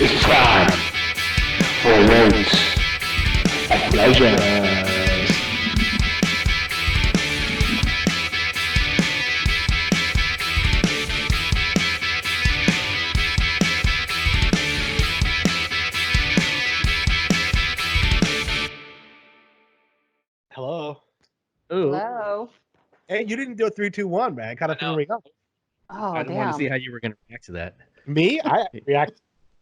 It's time for Weights and Pleasures. Hello. Ooh. Hello. Hey, you didn't do a 3, 2, 1, man. Kind of threw me off. Oh, I damn. want to see how you were going to react to that. Me? I react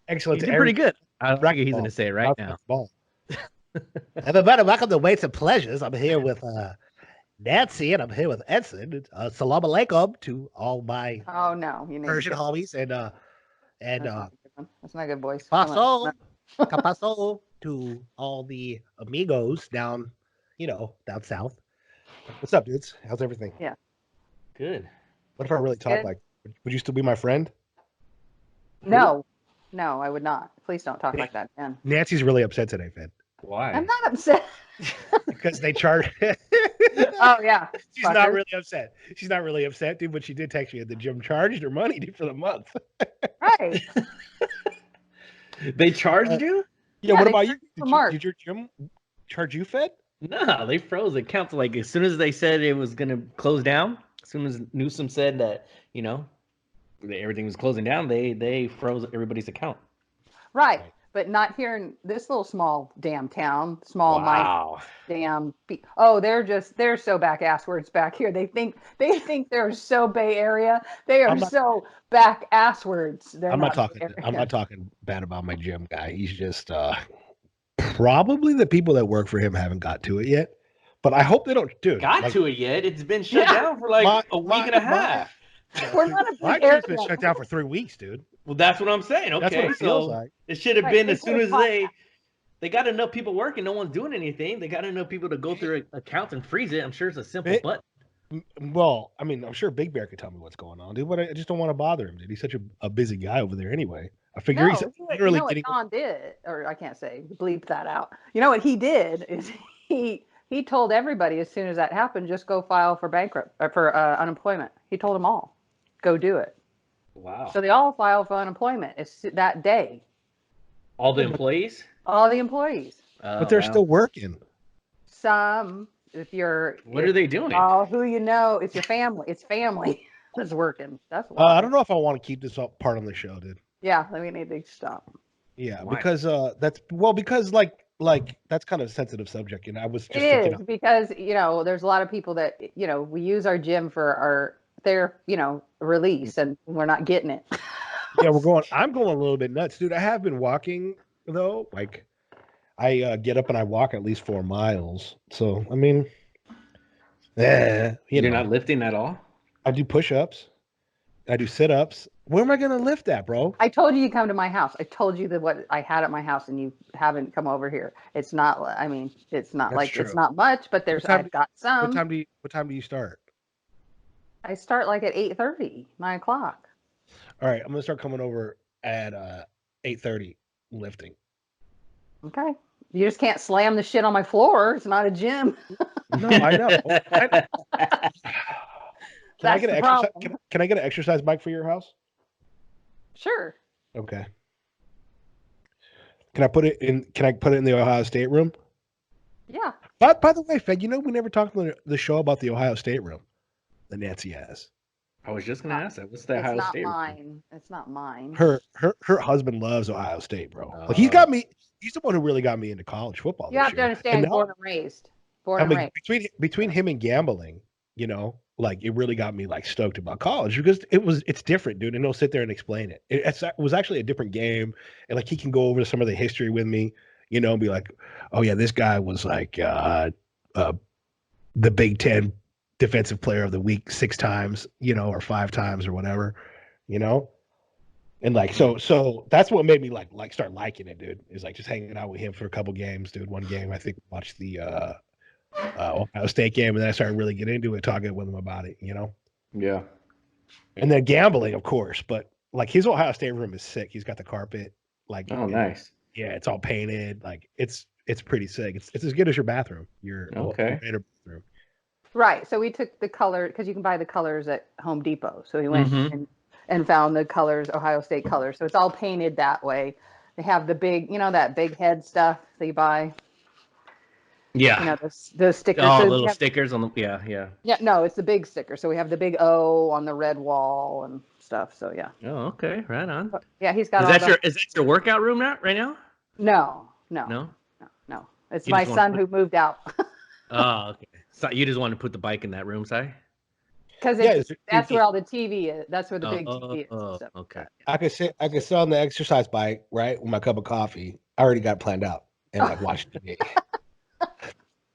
excellent You to did pretty everything. good. I figure he's going to say it right now. Everybody, welcome to Weights and Pleasures. I'm here with Nancy, and I'm here with Edson. Salam alaikum to all my Oh no, you need Persian to homies, and that's not a good voice. paso, capaso to all the amigos down, down south. What's up, dudes? How's everything? Yeah. Good. What if I really talk Good. like? Would you still be my friend? No, I would not. Please don't talk like that, man. Nancy's really upset today, Fed, Why? I'm not upset. because they charge. Oh yeah. She's not fuckers. really upset. She's not really upset, dude. But she did text me at the gym, charged her money, dude, for the month. Right. They charged you? Yeah. Yeah, What they about you? charged for March. Did your gym charge you, Fed? No, they froze it. Counts like as soon as they said it was going to close down, as soon as Newsom said that, that everything was closing down, they froze everybody's account. Right. But not here in this little small damn town. Small my Wow. damn. Oh, they're so back asswards back here. They think they're so Bay Area. They are so back asswards. I'm not talking bad about my gym guy. He's just probably the people that work for him haven't got to it yet. But I hope they don't do it. Got to it yet? It's been shut down for like a week and a half. We're not a My big area. gym's been shut down for 3 weeks, dude. Well, that's what I'm saying. Okay, That's what it feels so like. it should have Right, been they as soon as could've they got enough people working, no one's doing anything. They got enough people to go through accounts and freeze it. I'm sure it's a simple button. Well, I mean, I'm sure Big Bear could tell me what's going on, dude, but I just don't want to bother him, dude. He's such a busy guy over there anyway. I figure he's literally what getting. Don did, or I can't say, bleep that out. You know what he did is he told everybody as soon as that happened, just go file for unemployment. He told them all, go do it. Wow. So they all filed for unemployment. It's that day. All the employees? All the employees. But they're still working. Some, if you're. What are they doing? Oh, who you know? It's your family. It's family that's working. That's why. I don't know if I want to keep this part on the show, dude. Yeah, we need to stop. Yeah, Why? because because that's kind of a sensitive subject, and I was just It is because there's a lot of people that we use our gym for their release, and we're not getting it. Yeah, I'm going a little bit nuts, dude. I have been walking though. Like, I get up and I walk at least 4 miles. So I mean, you're not lifting at all. I do push-ups. I do sit-ups. Where am I gonna lift at, bro? I told you come to my house. I told you that what I had at my house, and you haven't come over here. It's not. I mean, it's not That's true. it's not much, but I've got some. What time do you start? I start like at 8:30, 9 o'clock. All right, I'm gonna start coming over at 8:30 lifting. Okay. You just can't slam the shit on my floor. It's not a gym. No, I know. Can I That's get the an exercise? problem. Can I get an exercise bike for your house? Sure. Okay. Can I put it in the Ohio State room? Yeah. But by the way, Fed, we never talked on the show about the Ohio State room that Nancy has. I was just gonna ask that. What's the It's Ohio not State? mine. It's not mine. Her husband loves Ohio State, bro. Like he's the one who really got me into college football. You have to understand, born and raised. Between him and gambling, like it really got me like stoked about college because it's different, dude. And he'll sit there and explain it. It was actually a different game, and like he can go over some of the history with me, and be like, oh yeah, this guy was like the Big Ten Defensive Player of the Week 6 times, or 5 times or whatever, and like so that's what made me like start liking it, dude. Is like just hanging out with him for a couple games, dude. One game I think we watched the Ohio State game, and then I started really getting into it, talking with him about it, Yeah. And then gambling, of course, but like his Ohio State room is sick. He's got the carpet, like nice. Yeah, it's all painted, like it's pretty sick. It's as good as your bathroom. Your bathroom. Right. So we took the color because you can buy the colors at Home Depot. So we went and found the colors, Ohio State colors. So it's all painted that way. They have the big, that big head stuff that you buy. Yeah. Those stickers. Oh, So little stickers on the yeah. Yeah, no, it's the big sticker. So we have the big O on the red wall and stuff. So yeah. Oh, okay, right on. Yeah, he's got Is all that the. is that your workout room right now? No. No. It's You my just wanna son who moved out. Oh, okay. So you just want to put the bike in that room, Si? Because that's where all the TV is. That's where the big TV is. Oh, So, okay. I could sit on the exercise bike, right, with my cup of coffee. I already got it planned out and like watch TV.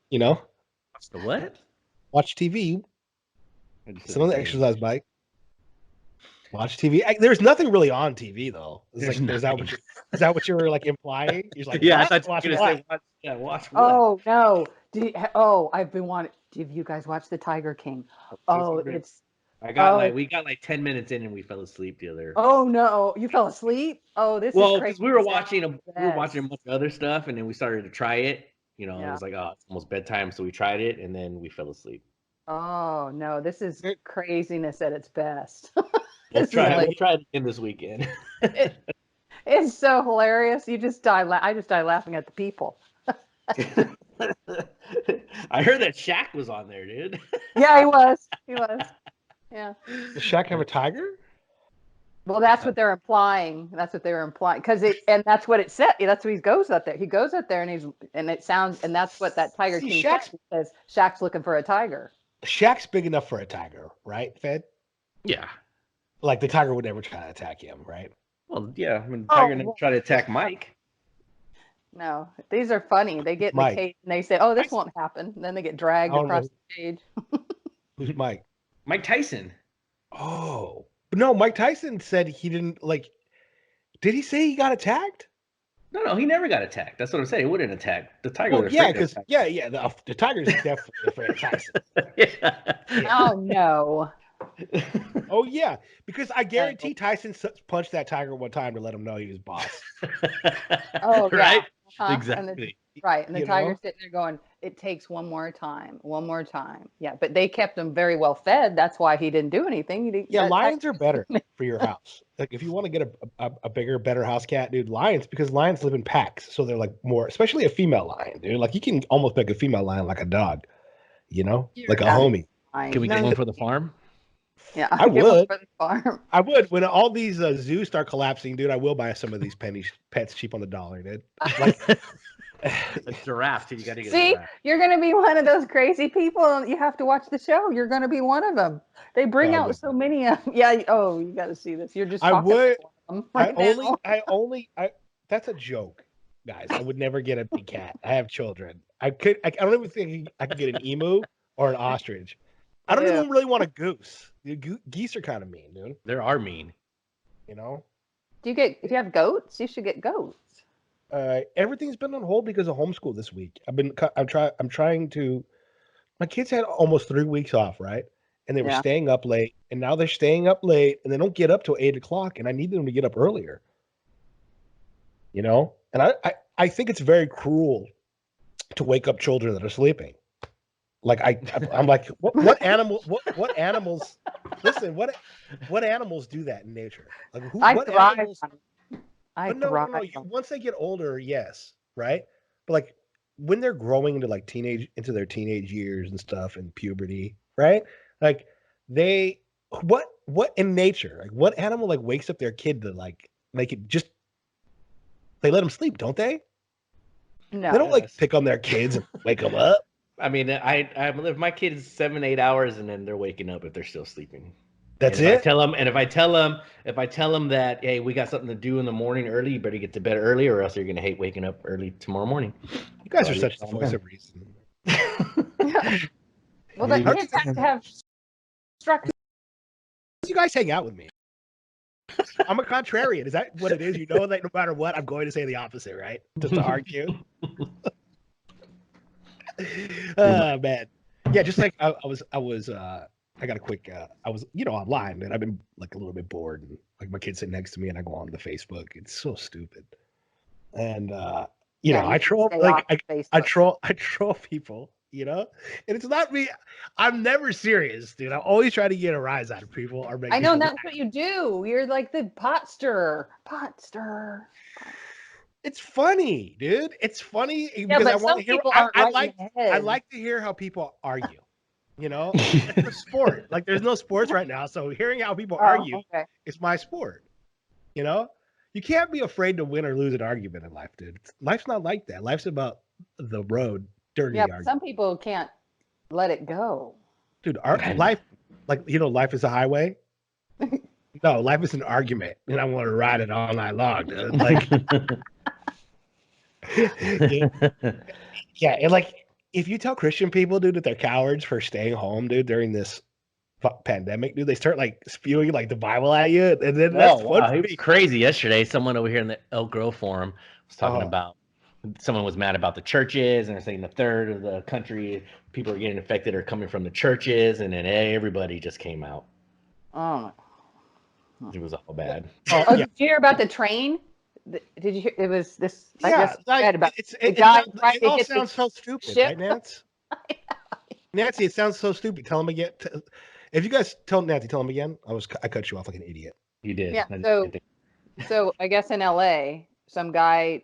You know, What's the what? watch TV. Sit on the exercise bike. Watch TV. There's nothing really on TV though. Is that what you were like implying? You're like, Yeah, what? I thought you were gonna say watch what? Oh no! I've been wanting. Have you guys watched The Tiger King? Oh, it's. We got like 10 minutes in and we fell asleep the other. Oh no! You fell asleep? Oh, this is crazy. Because we were watching a bunch of other stuff and then we started to try it. It was like, oh, it's almost bedtime, so we tried it and then we fell asleep. Oh no! This is craziness at its best. We'll try it again this weekend. It's so hilarious. You just die. I just die laughing at the people. I heard that Shaq was on there, dude. Yeah, he was. Yeah. Does Shaq have a tiger? Well, that's what they're implying. That's what they were implying. And that's what it said. That's what he goes out there. He goes out there and that's what that Tiger King says. Shaq's looking for a tiger. Shaq's big enough for a tiger, right, Fed? Yeah. Like the tiger would never try to attack him, right? Well, yeah. I mean, the tiger never tried to attack Mike. No, these are funny. They get in the cage and they say, "Oh, this won't happen." And then they get dragged across the cage. Who's Mike? Mike Tyson. Oh. No, Mike Tyson said he didn't like. Did he say he got attacked? No, he never got attacked. That's what I'm saying. He wouldn't attack. The tiger. Well, yeah, because the tiger's definitely afraid of Tyson. Yeah. Oh no. Oh yeah, because I guarantee Tyson punched that tiger one time to let him know he was boss. Oh right. Yeah. Exactly. And the tiger's sitting there going, "It takes one more time. Yeah, but they kept him very well fed. That's why he didn't do anything. Lions are better for your house. Like if you want to get a bigger, better house cat, dude, because lions live in packs, so they're like more, especially a female lion, dude. Like you can almost make a female lion like a dog, like a homie. Can we get one for the farm? Yeah, I would. For the farm. I would. When all these zoos start collapsing, dude, I will buy some of these pets cheap on the dollar, dude. Like a giraffe. You got to get. See, you're gonna be one of those crazy people. You have to watch the show. You're gonna be one of them. They bring out so many. Yeah. Oh, you got to see this. You're just. I would. Right That's a joke, guys. I would never get a big cat. I have children. I don't even think I could get an emu or an ostrich. I don't even really want a goose. Geese are kind of mean, dude. They are mean. if you have goats, you should get goats. Everything's been on hold because of homeschool this week. I'm trying to. My kids had almost 3 weeks off, right? And they were staying up late, and now they're staying up late, and they don't get up till 8:00, and I need them to get up earlier. And I think it's very cruel to wake up children that are sleeping. Like I'm like, what animals? Listen, what animals do that in nature? Like what animals? No. Once they get older, yes, right. But like when they're growing into like into their teenage years and stuff and puberty, right? Like what in nature? Like what animal like wakes up their kid to like make it just? They let them sleep, don't they? No, they don't like pick on their kids and wake them up. I mean, I live my kids 7-8 hours, and then they're waking up if they're still sleeping. That's it. If I tell them that, hey, we got something to do in the morning early, you better get to bed early, or else you're gonna hate waking up early tomorrow morning. You guys are such the voice of reason. Well, the kids have to have structure. You guys hang out with me. I'm a contrarian. Is that what it is? That no matter what, I'm going to say the opposite, right? Just to argue. Oh man, yeah. Just like I got a quick. I was online, and I've been like a little bit bored, and like my kid's sitting next to me, and I go on the Facebook. It's so stupid, and I troll I troll people. And it's not me. I'm never serious, dude. I'm always trying to get a rise out of people or make. I know, and that's what you do. You're like the pot stirrer. It's funny, dude. It's funny Yeah, because I but want some to hear. people aren't right in the I head. like to hear how people argue. You know, it's a sport. Like there's no sports right now, so hearing how people argue Okay. is my sport. You know, you can't be afraid to win or lose an argument in life, dude. Life's not like that. Life's about the road during Yeah, the but argument, some people can't let it go. dude. Our life, like life is a highway. No, life is an argument, and I want to ride it all night long, dude. Like, yeah, and like if you tell Christian people, dude, that they're cowards for staying home, dude, during this pandemic, dude, they start like spewing like the Bible at you, and then that's fun wow, for it was me. crazy yesterday. Someone over here in the Elk Grove forum was talking Uh-huh. about someone was mad about the churches, and they're saying a third of the country people are getting infected are coming from the churches, and then everybody just came out. Oh, It was all bad. Oh, oh, yeah, did you hear about the train? Did you hear? It was this. I yeah. just Like, read about it guy sounds, trying it to all hit the sounds so stupid, ship. right, Nance? Nancy, it sounds so stupid. Tell him again. If you guys tell Nancy, tell him again. I cut you off like an idiot. You did. Yeah, I so- didn't think- So I guess in LA, some guy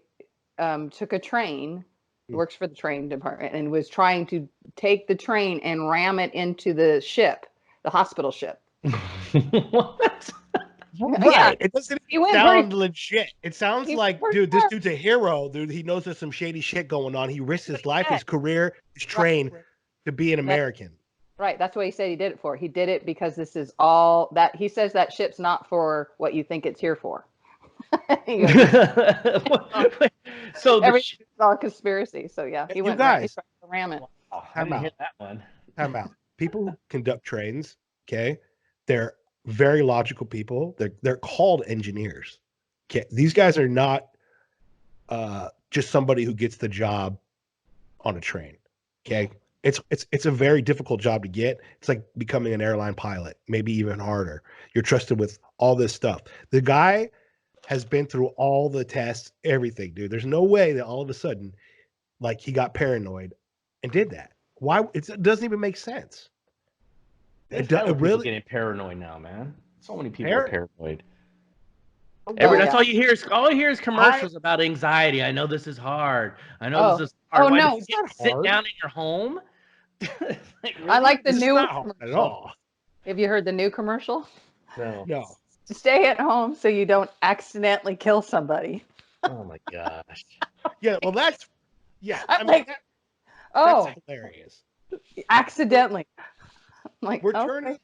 took a train, works for the train department, and was trying to take the train and ram it into the ship, the hospital ship. What? Yeah, It doesn't he went sound pretty. legit. It sounds He like, went dude, this far. dude's a hero, dude. He knows there's some shady shit going on. He risked his life, Yeah. his career, his train to be an American. Right, that's what he said he did it for. He did it because this is all that he says that ship's not for what you think it's here for. He goes, So the everything's all conspiracy. So yeah, he You went guys- right to ram it. I didn't hit that one. Time out. People who conduct trains, okay, they're very logical people. They're called engineers. Okay, these guys are not just somebody who gets the job on a train. Okay, it's a very difficult job to get. It's like becoming an airline pilot, maybe even harder. You're trusted with all this stuff. The guy has been through all the tests, everything, dude. There's no way that all of a sudden, like, he got paranoid and did that. Why? It doesn't even make sense. There's It hella people really. getting paranoid now, man. So many people Par- are paranoid. Oh, That's yeah. all you hear is commercials about anxiety. I know this is hard. I know Oh. this is hard. Oh, Why no, don't you it's get not sit hard. down in your home? Like, I like the This is new not hard at commercial. all. Have you heard the new commercial? no. No. Stay at home so you don't accidentally kill somebody. Oh my gosh. Yeah. Well, that's. Yeah. I'm I mean, like, that's oh, hilarious. accidentally. I'm like, We're okay.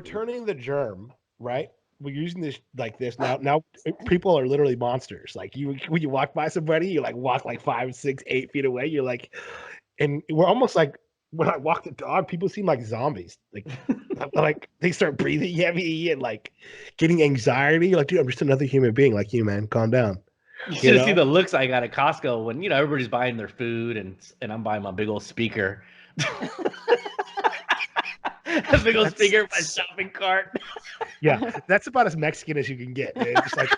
turning the germ, right? We're using this like this now. Now people are literally monsters. Like when you walk by somebody, you like walk like 5, 6, 8 feet away. You're like, and we're almost like when I walk the dog, people seem like zombies. Like they start breathing heavy and like getting anxiety. You're like, dude, I'm just another human being like you, man. Calm down. You should have know? seen the looks I got at Costco when everybody's buying their food and I'm buying my big old speaker. A big old speaker in my shopping cart. Yeah, that's about as Mexican as you can get. Dude. It's like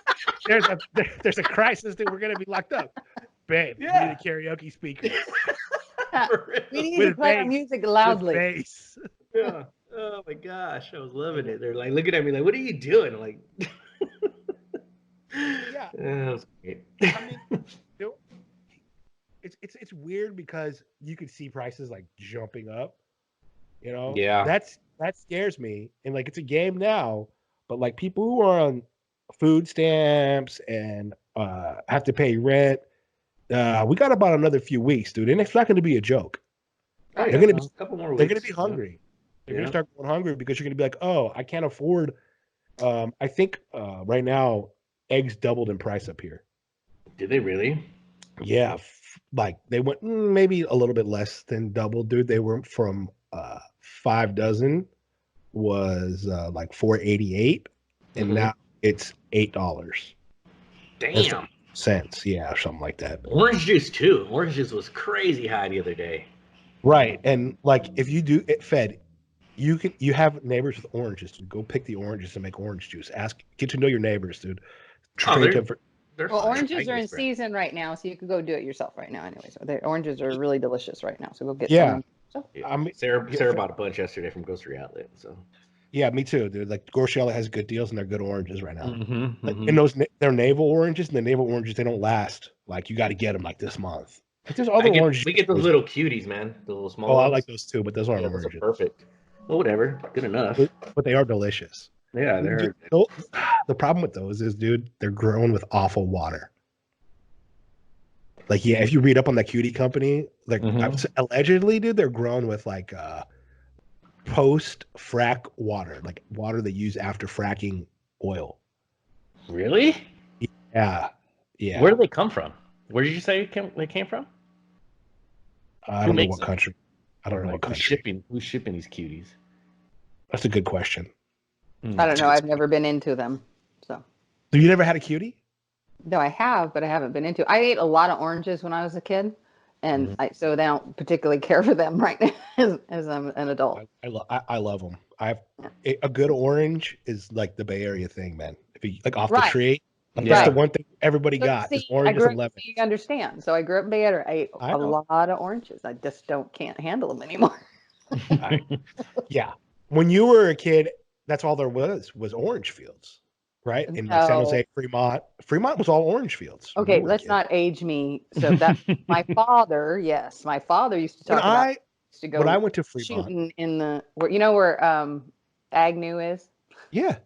there's a crisis that we're gonna be locked up. Babe, we need a karaoke speaker. We need With to play our bass. music loudly. With bass. Yeah. Oh my gosh, I was loving it. They're like looking at me like, "What are you doing?" I'm like, Yeah. that was great. I mean, it's weird because you could see prices like jumping up. You know, Yeah. that scares me. And like it's a game now, but like people who are on food stamps and have to pay rent, we got about another few weeks, dude. And it's not going to be a joke. Oh, They're gonna be a couple more weeks. They're going to be hungry. They're going Yeah. to start going hungry because you're going to be like, oh, I can't afford. I think right now eggs doubled in price up here. Did they really? Yeah, like they went maybe a little bit less than double, dude. They were from 5 dozen was like $4.88, and Mhm. now it's $8. Damn. Cents, yeah, or something like that. Orange juice too. Orange juice was crazy high the other day. Right, and like if you do it fed, you have neighbors with oranges. Dude. Go pick the oranges and make orange juice. Get to know your neighbors, dude. Train them for- They're Well, fine. oranges I are in guess, right? season right now, so you could go do it yourself right now. Anyways, the oranges are really delicious right now, so go get Yeah. some. Yeah. I mean, Sarah bought a bunch yesterday from Grocery Outlet. So Yeah, me too, dude. Like Gorciella has good deals and they're good oranges right now. Like, Mm-hmm. and they're navel oranges, and the navel oranges they don't last. Like you got to get them like this month. Like there's other oranges. We get those little cuties, man. The little small Oh, I ones. like those too, but those aren't Yeah, those are oranges. perfect. Well, whatever. Good enough. But they are delicious. Yeah, they're. The problem with those is, dude, they're grown with awful water. Like, yeah, if you read up on that cutie company, like allegedly, dude, they're grown with like post frack water, like water they use after fracking oil. Really? Yeah, yeah. Where do they come from? Where did you say they came from? I don't know what country. I don't know what country. Who's shipping these cuties? That's a good question. I don't know. I've never been into them. So. So you never had a cutie? No, I have, but I haven't been into. I ate a lot of oranges when I was a kid, and so they don't particularly care for them right now as I'm an adult. I love them. A good orange is like the Bay Area thing, man. If you like off the tree, like, that's the one thing everybody got is oranges and lemons. You understand? So I grew up in Bay Area. I ate a lot of oranges. I just can't handle them anymore. Yeah, when you were a kid, that's all there was orange fields. Right? In like San Jose, Fremont was all orange fields. Okay, let's not age me. So that my father used to talk about to go when I went to Fremont shooting in the where Agnew is? Yeah.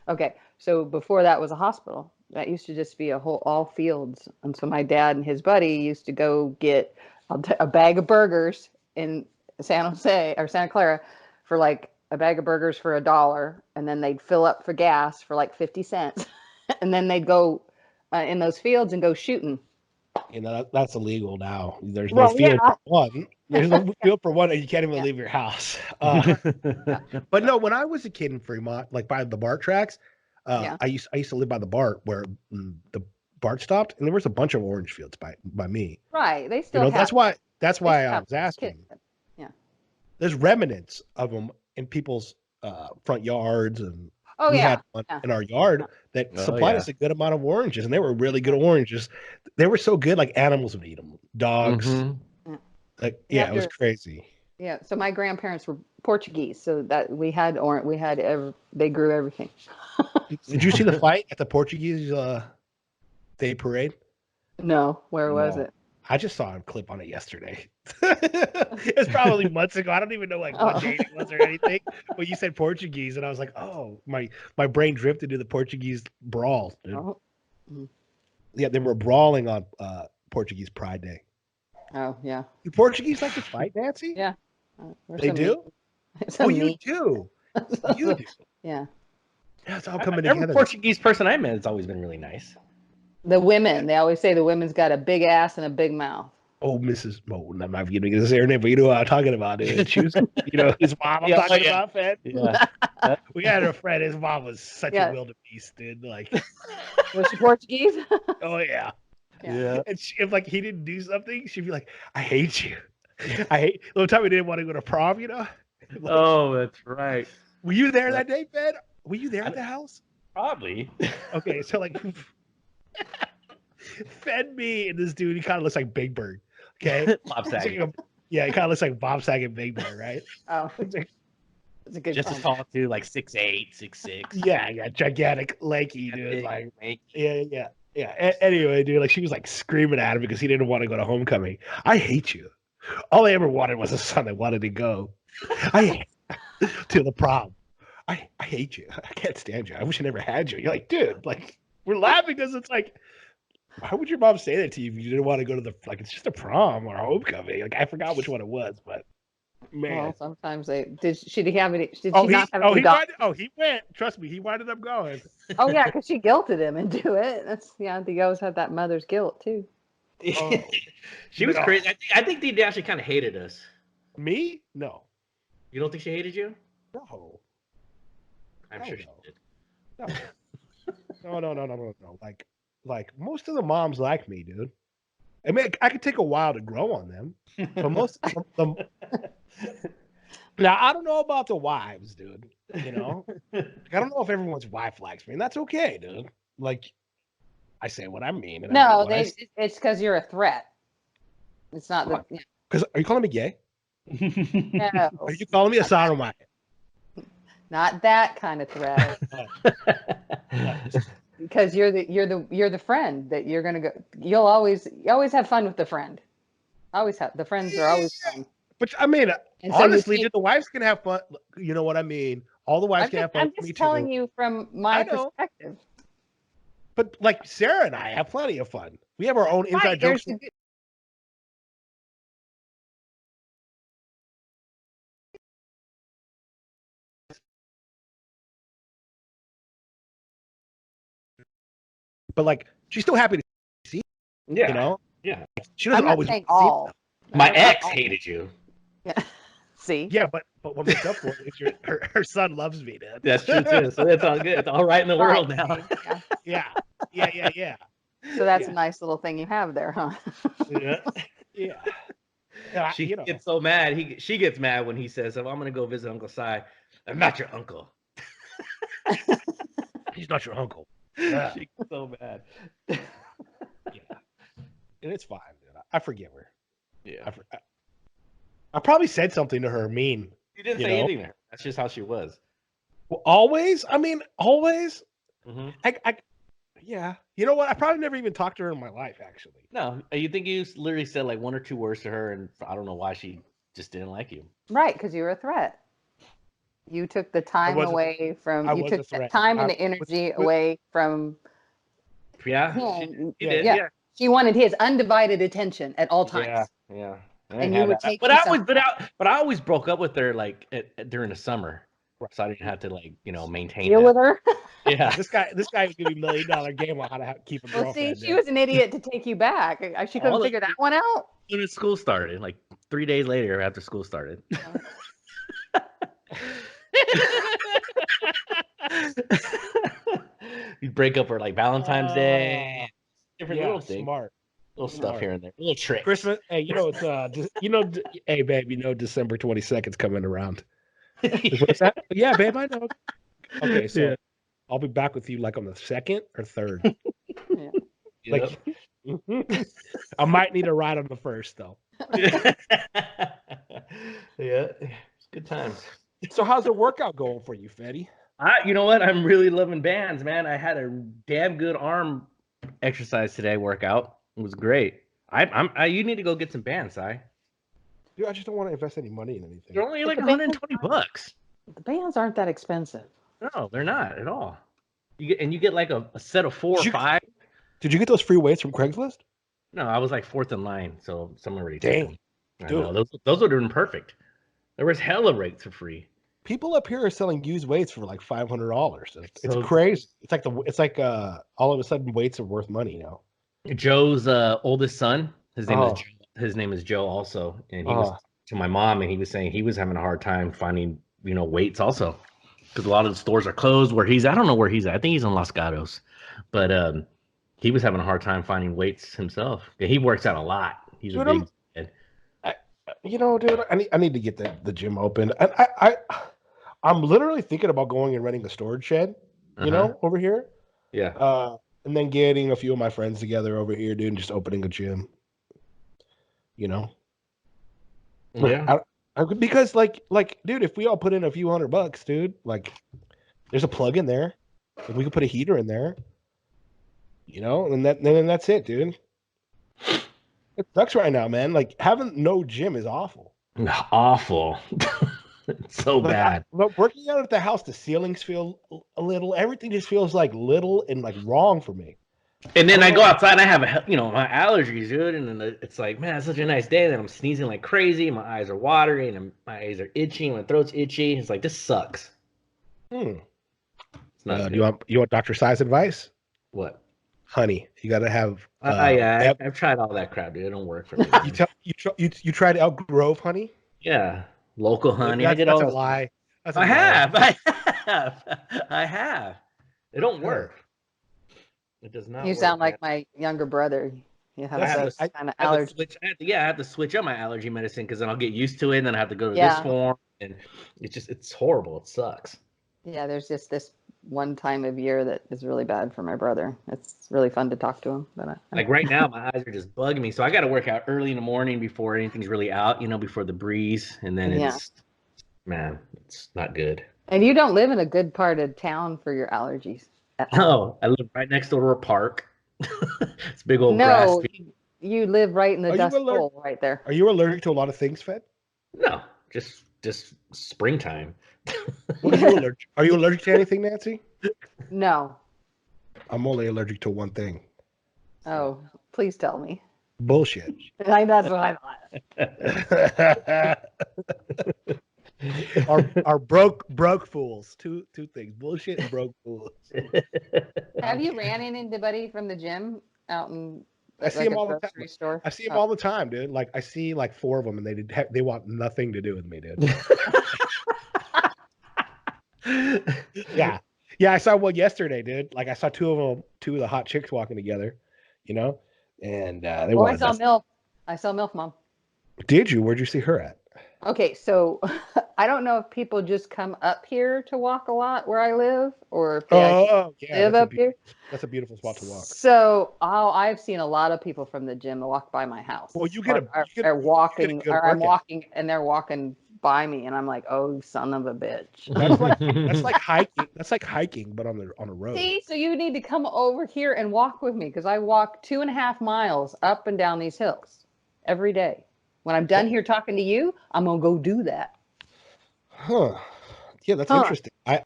Okay. So before that was a hospital. That used to just be all fields. And so my dad and his buddy used to go get a bag of burgers in San Jose or Santa Clara for like a bag of burgers for $1, and then they'd fill up for gas for like 50 cents. And then they'd go in those fields and go shooting. You know, that's illegal now. There's no field for one. There's no field for one, and you can't even leave your house. But no, when I was a kid in Fremont, like by the BART tracks, I used to live by the BART where the BART stopped, and there was a bunch of orange fields by me. Right. They still have, that's why I was asking. Yeah. There's remnants of them in people's front yards, and we had one in our yard that supplied us a good amount of oranges, and they were really good oranges. They were so good, like animals would eat them, dogs. Like it was crazy. Yeah. So my grandparents were Portuguese, so that we had they grew everything. Did you see the fight at the Portuguese Day Parade? No, where was it? I just saw a clip on it yesterday. It was probably months ago. I don't even know like what date it was or anything. But you said Portuguese, and I was like, oh, my brain drifted to the Portuguese brawl. Dude. Yeah, they were brawling on Portuguese Pride Day. Oh yeah. Do Portuguese like to fight, Nancy? Yeah. They do. You do. You do. Yeah. Yeah, it's all coming together. Every Portuguese person I met has always been really nice. The women, they always say the women's got a big ass and a big mouth. Oh, Mrs. Oh, I'm not going to get her name, but you know what I'm talking about, dude. She was, his mom I'm talking about, Fed. Yeah. We had a friend, his mom was such a wildebeest, dude. Like, was she Portuguese? Oh, yeah. And if like he didn't do something, she'd be like, I hate you. The time we didn't want to go to prom, Like, that's right. Were you there that day, Fed? Were you there at the house? Probably. Okay, so like Fed me and this dude, he kind of looks like Big Bird. Okay. Bob Saget. Yeah, he kind of looks like Bob Saget and Big Bird, right? Oh. It's a good just as tall too, like 6'8", 6'6". Yeah, gigantic, lanky, dude. Like, yeah. Anyway, dude, like she was like screaming at him because he didn't want to go to homecoming. I hate you. All I ever wanted was a son that wanted to go. To the prom. I hate you. I can't stand you. I wish I never had you. You're like, dude, like we're laughing because it's like, why would your mom say that to you if you didn't want to go to it's just a prom or a homecoming? Like I forgot which one it was, but man. Well, sometimes she have any? Did she not have any? He went. Trust me, he winded up going. Oh yeah, because she guilted him into it. They always have that mother's guilt too. She was crazy. I think they actually kind of hated us. Me? No. You don't think she hated you? No. I'm sure she did. No. Like most of the moms like me, dude. I mean, I could take a while to grow on them, but most of them. Now I don't know about the wives, dude. I don't know if everyone's wife likes me, and that's okay, dude. Like, I say what I mean. No, it's because you're a threat. It's not the. Because are you calling me gay? No. Are you calling me a sodomite? Not that kind of threat. Because you're the friend that you're gonna go. You always have fun with the friend. Always have the friends are always fun. But I mean, And so honestly, dude, the wives can have fun. You know what I mean? All the wives can have fun I'm with me just telling too. you from my I know. perspective. But like Sarah and I have plenty of fun. We have our own inside Right, there's jokes. the- But like, she's still happy to see. Yeah. You know, Yeah. she I'm doesn't not always saying see all. them. My I'm not ex all. hated you. Yeah. See. Yeah, but what makes up for it is her son loves me, dude. That's true too. So it's all good. It's all right in the world Right, now. see? Yeah. Yeah. So that's Yeah. a nice little thing you have there, huh? Yeah. Yeah. She You know. gets so mad. She gets mad when he says, "Oh, I'm gonna go visit Uncle Si." I'm not your uncle. He's not your uncle. Yeah. She gets so mad. Yeah. And it's fine, dude. I forgive her. Yeah. I probably said something to her mean. She didn't You say know? anything to her. That's just how she was. Well, always? I mean, always? Mm-hmm. Yeah. You know what? I probably never even talked to her in my life, actually. No, you think you literally said like 1 or 2 words to her, and I don't know why she just didn't like you. Right, because you were a threat. You took the time was a- away from. I You was a took the threat. time and I the energy was- away from Yeah, him. she did. Yeah. Yeah, She wanted his undivided attention at all times. yeah. I And didn't you have would that. take But you I always, somewhere. but I always broke up with her like during the summer, so I didn't have to like maintain Deal that. with her. Yeah, This guy would give you $1 million game on how to keep a Well, see, girlfriend. she was an idiot to take you back. She couldn't All of figure that one out. As soon as school started, like 3 days later after school started. You break up for like Valentine's Day, different little things, smart. little stuff Smart. here and there, little tricks. Christmas. Hey, it's hey babe, December 22nd's coming around. What's that? Yeah, babe, I know. Okay, so Yeah. I'll be back with you like on the 2nd or 3rd. Yep. Like, I might need a ride on the 1st though. Yeah, it's good times. So how's the workout going for you, Fetty? You know what? I'm really loving bands, man. I had a damn good arm exercise today. Workout. It was great. You need to go get some bands, Si. Dude, I just don't want to invest any money in anything. They're only like But the bands $120. The bands aren't that expensive. No, they're not at all. You get like a set of 4 or 5. Did you get those free weights from Craigslist? No, I was like 4th in line, so someone already took Dang, them. I dude. know, those would have been perfect. There was hella rates for free. People up here are selling used weights for like $500. It's So- crazy. It's like all of a sudden weights are worth money now. Joe's oldest son, his name Oh. his name is Joe also, and he was to my mom, and he was saying he was having a hard time finding weights also, because a lot of the stores are closed where he's. I don't know where he's at. I think he's in Los Gatos, but he was having a hard time finding weights himself. Yeah, he works out a lot. He's Dude, a big kid. Dude, I need to get the gym open. And I'm literally thinking about going and renting a storage shed, over here. Yeah. And then getting a few of my friends together over here, dude, and just opening a gym. Yeah. Because like, dude, if we all put in a few $100, dude, like, there's a plug in there, and we could put a heater in there, and then that's it, dude. It sucks right now, man. Like, having no gym is awful. Awful. It's so bad. Working out at the house, the ceilings feel a little. Everything just feels like little and like wrong for me. And then I go outside and I have my allergies, dude. And then it's like, man, it's such a nice day. Then I'm sneezing like crazy. My eyes are watering and my eyes are itchy. My throat's itchy. It's like, this sucks. It's not Do you want Dr. Size advice? What? Honey, you got to have. I've tried all that crap, dude. It don't work for me. You tried Elk Grove honey? Yeah, local honey. That's a lie. That's a lie. I have. It don't work. It does not. You sound like my younger brother. You have those kind of allergies. I have to switch up my allergy medicine because then I'll get used to it, and then I have to go to this form, and it's horrible. It sucks. Yeah, there's just this one time of year that is really bad for my brother. It's really fun to talk to him, but like right now, my eyes are just bugging me. So I got to work out early in the morning before anything's really out, before the breeze, and then it's not good. And you don't live in a good part of town for your allergies at all. No, I live right next door to a park. It's a big old grass No, field. you live right in the Are you dust allergic? bowl right there. Are you allergic to a lot of things, Fed? No, just springtime. What are you allergic? Are you allergic to anything, Nancy? No. I'm only allergic to one thing. Oh, please tell me. Bullshit. Like, that's what I thought. Our broke fools. Two things: bullshit and broke fools. Have you ran into anybody from the gym out in I see like them a all the grocery time. store? I see them all the time, dude. Like I see like 4 of them, and they want nothing to do with me, dude. Yeah. I saw one yesterday, dude. Like I saw 2 of them, 2 of the hot chicks walking together, and they Oh, I wanted saw nothing. MILF. I saw MILF Mom. Did you? Where'd you see her at? Okay, so I don't know if people just come up here to walk a lot where I live, or if they actually live up here. That's a beautiful spot to walk. So, I've seen a lot of people from the gym walk by my house. Well, you are walking, good or I'm workout. walking, and they're walking by me, and I'm like, "Oh, son of a bitch!" That's like hiking. That's like hiking, but on a road. See, so you need to come over here and walk with me because I walk 2.5 miles up and down these hills every day. When I'm done here talking to you, I'm gonna go do that. Huh. Yeah, that's interesting. I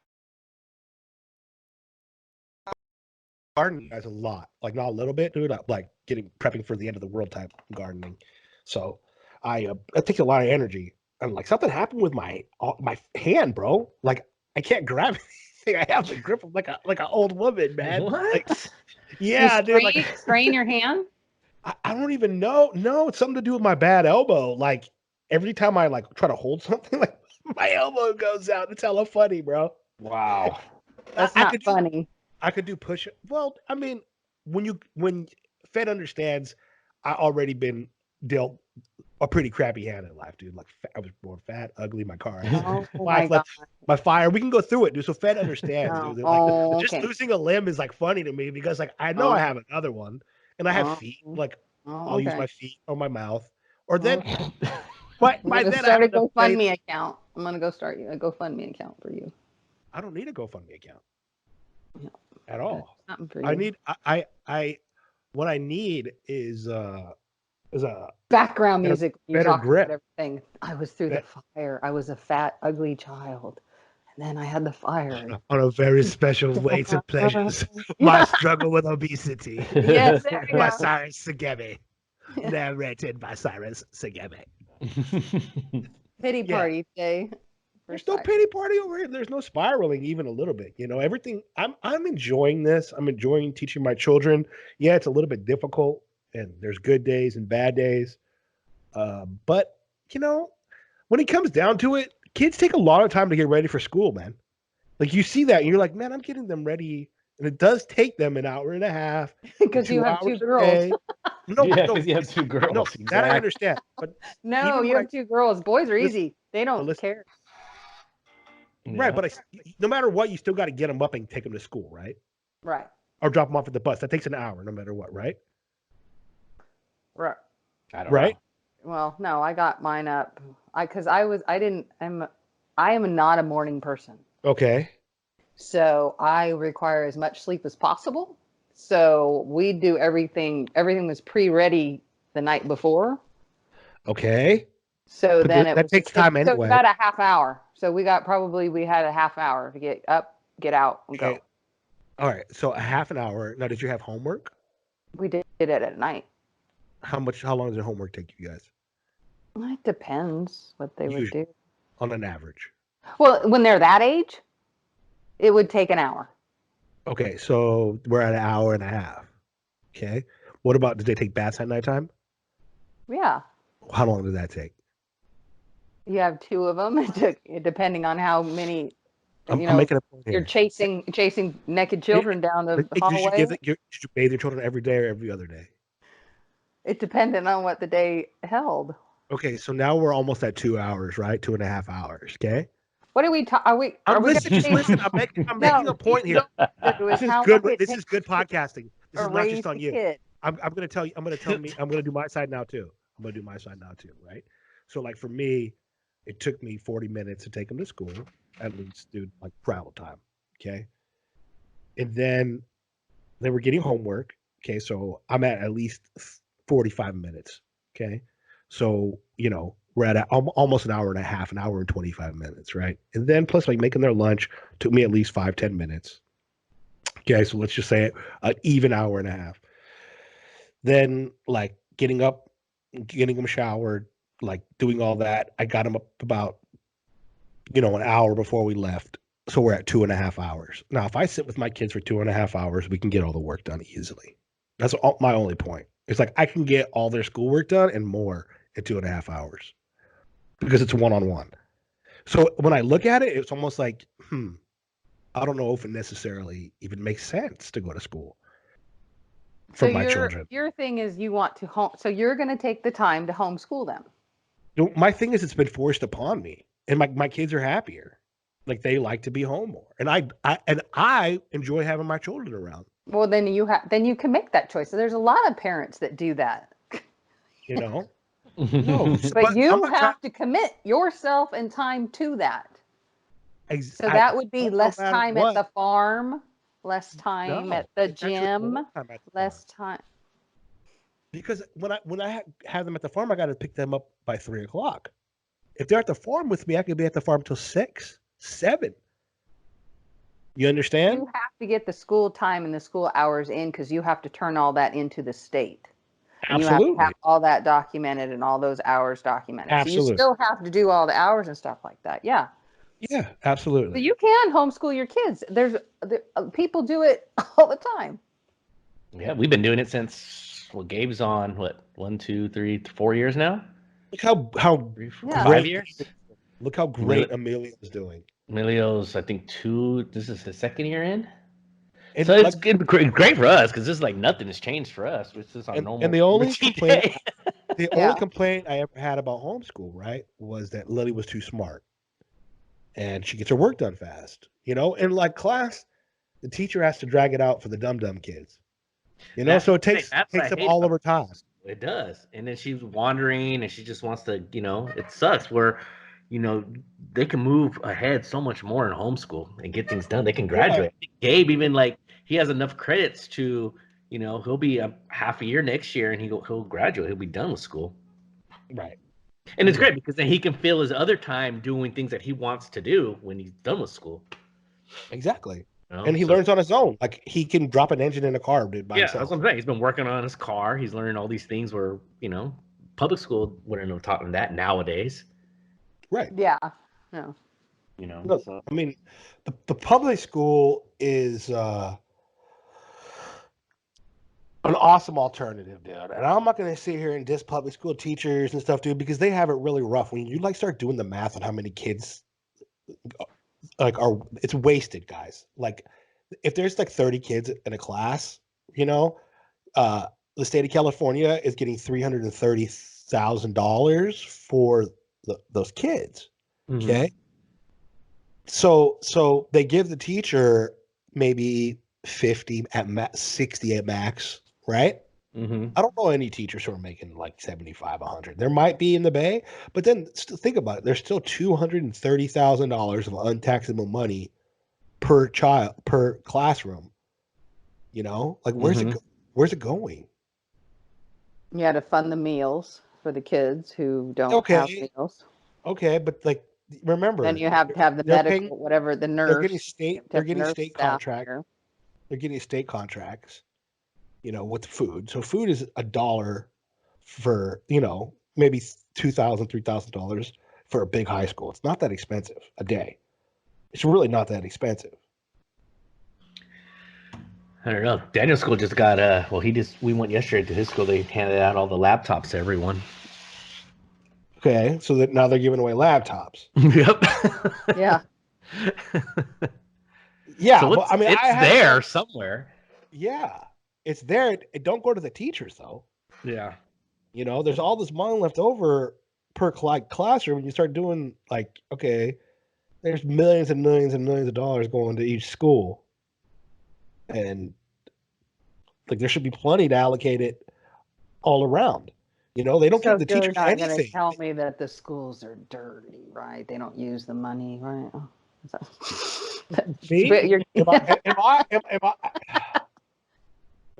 garden guys a lot, like not a little bit, dude. Like prepping for the end of the world type gardening. So it takes a lot of energy. And like something happened with my hand, bro. Like I can't grab anything. I have the grip of like an old woman, man. What? Like, yeah, dude. Like strain your hand. I don't even know. No, it's something to do with my bad elbow. Like every time I like try to hold something, like my elbow goes out. It's hella funny, bro. Wow. That's not funny. I could do push. Well, I mean, when Fed understands, I already been dealt a pretty crappy hand in life, dude. Like I was born fat, ugly. My car, my fire. We can go through it, dude. So Fed understands, dude. Like just losing a limb is like funny to me because like I know I have another one, and I have feet. Like I'll use my feet or my mouth, or then. But by then start a GoFundMe account. I'm gonna go start a GoFundMe account for you. I don't need a GoFundMe account. Yeah. At all. Something for you. I need what I need is a background music. Better grip. Everything. I was through the fire. I was a fat, ugly child. And then I had the fire. On a very special Weights and Pleasures. My struggle with obesity. Yes, by Cyrus Saghebi. Narrated by Cyrus Saghebi. Pity party day. There's no pity party over here. There's no spiraling even a little bit. Everything. I'm enjoying this. I'm enjoying teaching my children. Yeah, it's a little bit difficult, and there's good days and bad days. But when it comes down to it, kids take a lot of time to get ready for school, man. Like you see that, and you're like, man, I'm getting them ready, and it does take them an hour and a half. Because you have 2 girls. No, because you have 2 girls. No, exactly. That I understand. But no, you have 2 girls. Boys are easy. They don't care. Right, but no matter what, you still got to get them up and take them to school, right? Right. Or drop them off at the bus. That takes an hour, no matter what, right? Right. I don't know. Well, no, I got mine up. I am not a morning person. Okay. So I require as much sleep as possible. So we do everything. Everything was pre-ready the night before. Okay. So then that takes time anyway. So about a half hour. So we had a half hour to get up, get out, and go. All right. So a half an hour. Now, did you have homework? We did it at night. How long does your homework take you guys? It depends what they would do. On an average. Well, when they're that age, it would take an hour. Okay. So we're at an hour and a half. Okay. What about, did they take baths at nighttime? Yeah. How long did that take? You have 2 of them. It took, depending on how many. I'm making a point here. You're chasing naked children down the hallway. Did you bathe your children every day or every other day? It depended on what the day held. Okay, so now we're almost at 2 hours, right? 2.5 hours. Okay. What are we? Listen. I'm making a point here. This is good. This is good podcasting. This is not just on you. I'm going to tell you. I'm going to do my side now too. Right? So like for me, it took me 40 minutes to take them to school. at least, dude, like travel time. Okay. And then they were getting homework. Okay. So I'm at least 45 minutes. Okay. So, we're at almost an hour and a half, an hour and 25 minutes. Right. And then plus like making their lunch took me at least 5-10 minutes. Okay. So let's just say an even hour and a half. Then like getting up, getting them showered, like doing all that. I got them up about, an hour before we left. So we're at 2.5 hours. Now, if I sit with my kids for 2.5 hours, we can get all the work done easily. That's my only point. It's like I can get all their schoolwork done and more in 2.5 hours because it's one-on-one. So when I look at it, it's almost like, I don't know if it necessarily even makes sense to go to school for my children. Your thing is you want to so you're going to take the time to homeschool them. My thing is it's been forced upon me, and my kids are happier. Like they like to be home more, and I enjoy having my children around. Well, then you can make that choice. So there's a lot of parents that do that. No, but you have to commit yourself and time to that. So that would be less time at the farm, less time at the gym, less time. Because when I have them at the farm, I got to pick them up by 3:00. If they're at the farm with me, I could be at the farm till 6, 7. You understand? You have to get the school time and the school hours in because you have to turn all that into the state. And Absolutely. you have to have all that documented and all those hours documented. Absolutely. So you still have to do all the hours and stuff like that. Yeah. Yeah, absolutely. So you can homeschool your kids. People do it all the time. Yeah, we've been doing it since Gabe's on 1, 2, 3, 4 years now. Look how 3, 4, Yeah. 5 years. Look how great Emilio's doing. Emilio's, I think, 2. This is the second year in. And so it's great for us because it's like nothing has changed for us. It's just our normal. And the only complaint, Yeah. only complaint I ever had about homeschool, right, was that Lily was too smart, and she gets her work done fast. In like class, the teacher has to drag it out for the dumb kids. So it takes up all of her time. It does, and then she's wandering, and she just wants to, it sucks where, they can move ahead so much more in homeschool and get things done. They can graduate. Yeah. Gabe even he has enough credits to, he'll be a half a year next year, and he'll graduate. He'll be done with school. Right. And it's great because then he can fill his other time doing things that he wants to do when he's done with school. Exactly. And he learns on his own. Like he can drop an engine in a car by himself. That's what I'm saying. He's been working on his car. He's learning all these things where, public school wouldn't have taught him that nowadays. Right. Yeah. No. Look, I mean, the public school is an awesome alternative, dude. And I'm not going to sit here and diss public school teachers and stuff, dude, because they have it really rough. When you start doing the math on how many kids it's wasted, guys. Like if there's 30 kids in a class, the state of California is getting $330,000 for those kids. Okay. Mm-hmm. So they give the teacher maybe 50 at 60 at max, right? Mm-hmm. I don't know any teachers who are making 75, 100. There might be in the Bay, but then think about it. There's still $230,000 of untaxable money per child per classroom. Where's it going? You had to fund the meals for the kids who don't have meals. Okay, but remember, then you have to have the medical, whatever, the nurse. They're getting state contracts. They're getting state contracts, with food. So food is $1 for, maybe $2,000, $3,000 for a big high school. It's not that expensive a day. It's really not that expensive. I don't know. Daniel's school just got we went yesterday to his school. They handed out all the laptops to everyone. Okay, so that now they're giving away laptops. Yep. Yeah. Yeah, so it's there somewhere. Yeah, it's there. Don't go to the teachers though. Yeah. There's all this money left over per classroom. And you start doing there's millions and millions and millions of dollars going to each school, and there should be plenty to allocate it all around. They don't give the teachers anything. You're not going to tell me that the schools are dirty, right? They don't use the money, right? So, Me? but you're, Am I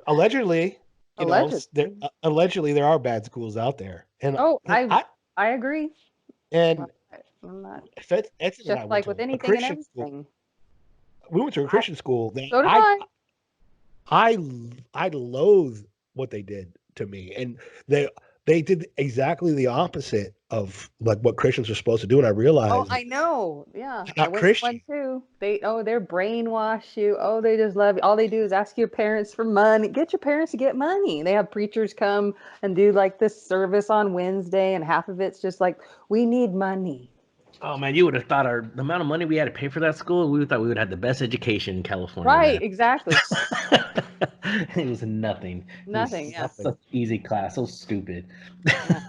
allegedly, allegedly there are bad schools out there. And I agree. and I'm not, Edson and I just went like to with a anything and Christian school. everything. We went to a Christian school that So did I. I loathe what they did to me, and they did exactly the opposite of like what Christians are supposed to do. And I Oh, realized, I know. Yeah, not I went to Christian. one too. They're brainwash you. Oh, they just love you. All they do is ask your parents for money. Get your parents to get money. They have preachers come and do like this service on Wednesday, and half of it's just like, we need money. Oh man, you would have thought the amount of money we had to pay for that school, we would thought we would have the best education in California. Right, Man. exactly. It was nothing. Nothing. It was such easy class, so stupid. Yeah.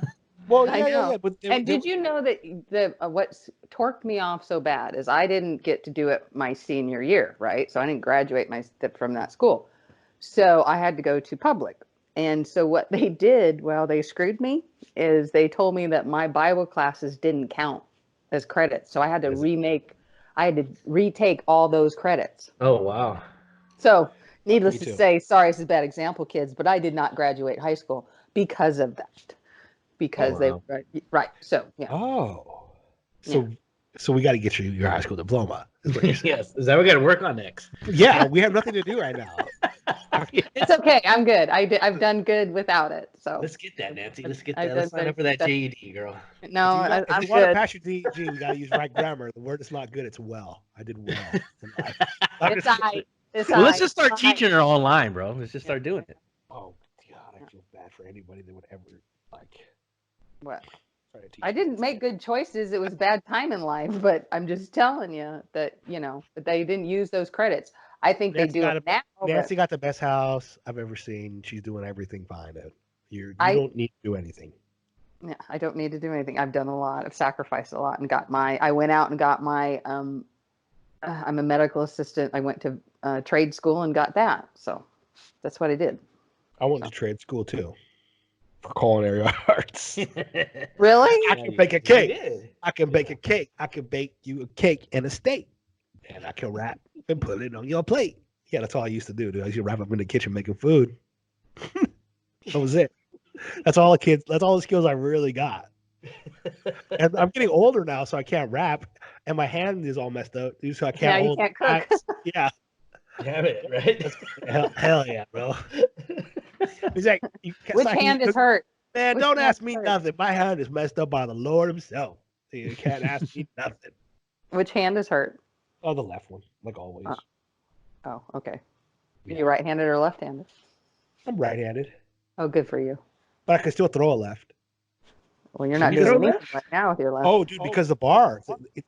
Well, I know. yeah. But And did you know that what torqued me off so bad is I didn't get to do it my senior year, right? So I didn't graduate from that school. So I had to go to public. And so what they did, well, they screwed me, is they told me that my Bible classes didn't count as credits. So I had to retake all those credits. Oh wow. So needless Me to too. say, sorry, this is a bad example, kids, but I did not graduate high school because of that. Because wow. they right. So yeah. Oh, so we got to get your high school diploma. Is what you're saying. Yes, is that what we got to work on next? Yeah, we have nothing to do right now. It's okay. I'm good. I've done good without it. So Let's get that, Nancy. Let's get I've that. Let's done sign up for that GED, girl. no, if I'm you want to good. pass your DG, you got to use right grammar. The word is not good. It's well. I did well. It's I. It's Well, let's I. just start It's I. teaching her online, bro. Let's just start doing it. Oh God, I feel bad for anybody that would ever like. What? Try to teach I didn't make good choices. It was bad time in life, but I'm just telling you that that they didn't use those credits. I think Nancy they do it now. Nancy got the best house I've ever seen. She's doing everything fine. You I don't need to do anything. Yeah, I don't need to do anything. I've done a lot. I've sacrificed a lot and I went out and got my, I'm a medical assistant. I went to trade school and got that. So that's what I did. I went to trade school too for culinary arts. Really? I can bake a cake. I can bake a cake. I can bake you a cake and a steak. And I can wrap and put it on your plate. Yeah, that's all I used to do, dude. I used to wrap up in the kitchen making food. That was it. That's all the skills I really got. And I'm getting older now, so I can't wrap. And my hand is all messed up, dude, so I can't hold. You can't cook. Yeah. Damn it, right? Hell yeah, bro. He's like, Which hand is hurt? Man, Which don't hand ask me hurt? nothing. My hand is messed up by the Lord himself. So you can't ask me nothing. Which hand is hurt? Oh, the left one, like always. Oh, okay. Yeah. You right-handed or left-handed? I'm right-handed, Oh, good for you. but I can still throw a left. Well, you're not You doing throw anything right now with your left. Oh, dude, because the bar,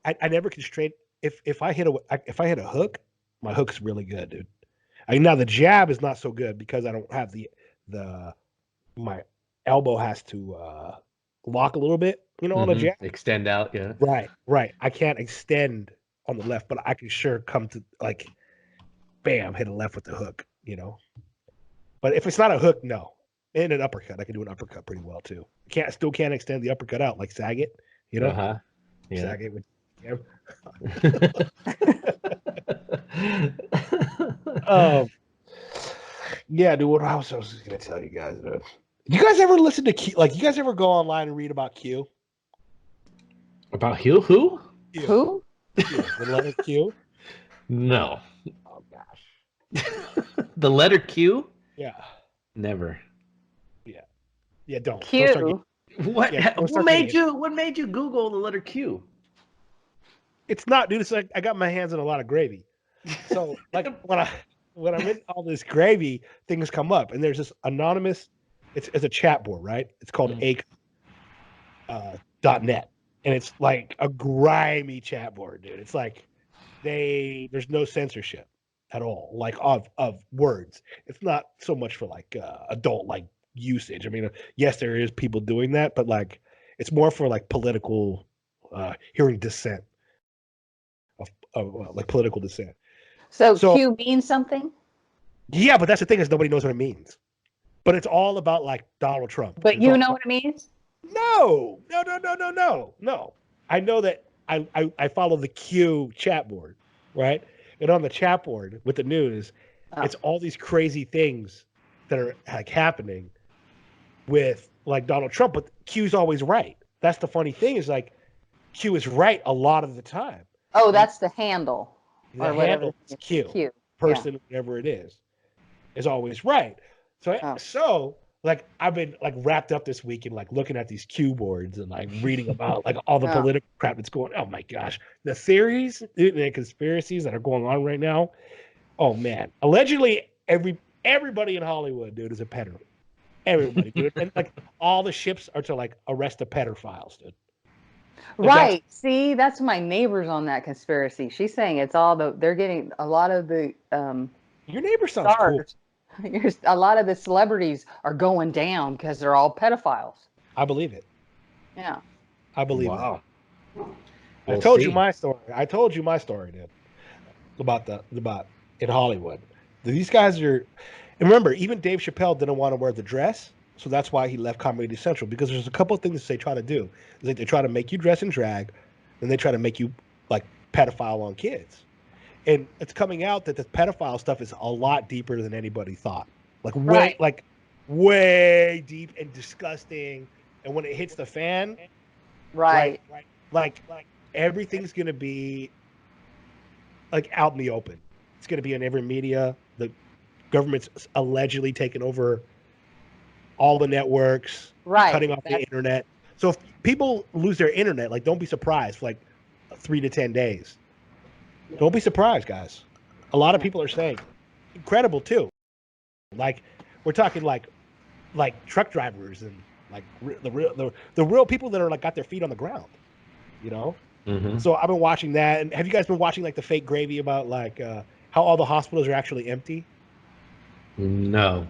I never can straight. If I hit a hook, my hook's really good, dude. Now the jab is not so good because I don't have my elbow has to lock a little bit, on a jab. Extend out, yeah. Right. I can't extend on the left, but I can sure come to like, bam, hit a left with the hook, But if it's not a hook, no. And an uppercut, I can do an uppercut pretty well too. Still can't extend the uppercut out like Saget, Uh-huh. Yeah. Saget with him. Yeah, dude. What else I was just gonna tell you guys, dude? You guys ever listen to Q? Like, you guys ever go online and read about Q? About who? Q. Who? Q, the letter Q. No. Oh gosh. The letter Q? Yeah. Never. Yeah. Don't. Q. Don't start What? Yeah, don't What start made getting you? What made you Google the letter Q? It's not, dude. It's like I got my hands in a lot of gravy. So like when I'm in all this gravy, things come up, and there's this anonymous. It's a chat board, right? It's called .net, and it's like a grimy chat board, dude. It's like there's no censorship at all, like of words. It's not so much for like adult like usage. I mean, yes, there is people doing that, but like it's more for like political hearing dissent of like political dissent. So Q means something? Yeah, but that's the thing is nobody knows what it means. But it's all about like Donald Trump. But you know what it means? No. I know that I follow the Q chat board, right? And on the chat board with the news, it's all these crazy things that are like happening with like Donald Trump, but Q's always right. That's the funny thing is like Q is right a lot of the time. Oh, that's the handle. The handle is Q. Q. Person, whatever it is always right. So like I've been like wrapped up this week in like looking at these Q boards and like reading about like all the political crap that's going. Oh my gosh, the theories and conspiracies that are going on right now. Oh man, allegedly everybody in Hollywood, dude, is a pedo. Everybody, dude, and like all the ships are to like arrest the pedophiles, dude. Right. See, that's my neighbors on that conspiracy. She's saying it's all they're getting a lot of the your neighbor sounds stars. Cool. A lot of the celebrities are going down because they're all pedophiles. I believe it. Yeah. I believe it. Wow. I told you my story. I told you my story, dude. About in Hollywood. These guys are, and remember, even Dave Chappelle didn't want to wear the dress. So that's why he left Comedy Central, because there's a couple of things they try to do. They try to make you dress in drag, and they try to make you like pedophile on kids. And it's coming out that the pedophile stuff is a lot deeper than anybody thought. Like way deep and disgusting. And when it hits the fan, right. Like everything's gonna be like out in the open. It's gonna be in every media. The government's allegedly taken over all the networks, cutting off the internet. So if people lose their internet, like don't be surprised for like 3 to 10 days. Don't be surprised, guys. A lot of people are saying incredible too. Like we're talking like truck drivers and like the real people that are like got their feet on the ground, you know? Mm-hmm. So I've been watching that. And have you guys been watching like the fake gravy about like how all the hospitals are actually empty? No.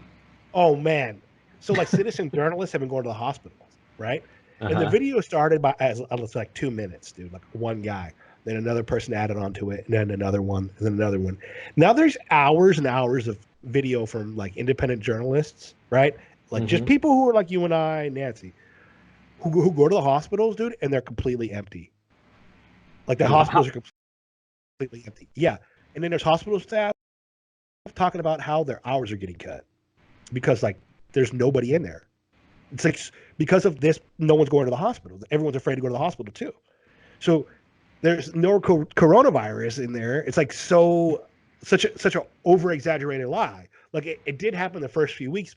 Oh man. So like citizen journalists have been going to the hospitals, right? And the video started as like 2 minutes, dude, like one guy. Then another person added onto it, and then another one, and then another one. Now there's hours and hours of video from like independent journalists, right? Like just people who are like you and I, Nancy, who go to the hospitals, dude, and they're completely empty. Like the hospitals are completely empty. Yeah. And then there's hospital staff talking about how their hours are getting cut because like there's nobody in there. It's like because of this, no one's going to the hospital. Everyone's afraid to go to the hospital too. So there's no coronavirus in there. It's like such a over exaggerated lie. Like it did happen the first few weeks.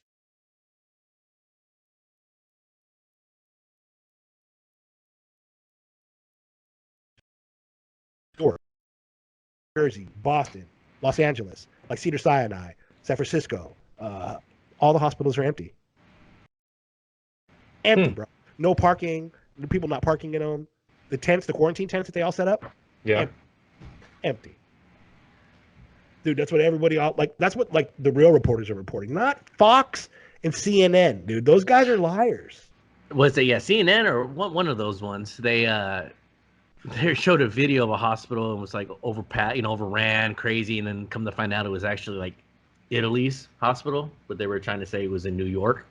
Jersey, Boston, Los Angeles, like Cedars-Sinai, San Francisco, all the hospitals are empty. Empty, bro. No parking. People not parking in them. The tents, the quarantine tents that they all set up. Yeah. Empty. Dude, that's what everybody that's what like the real reporters are reporting, not Fox and CNN, dude. Those guys are liars. Was it CNN or one of those ones? They showed a video of a hospital and was like overran, crazy, and then come to find out it was actually like Italy's hospital, but they were trying to say it was in New York.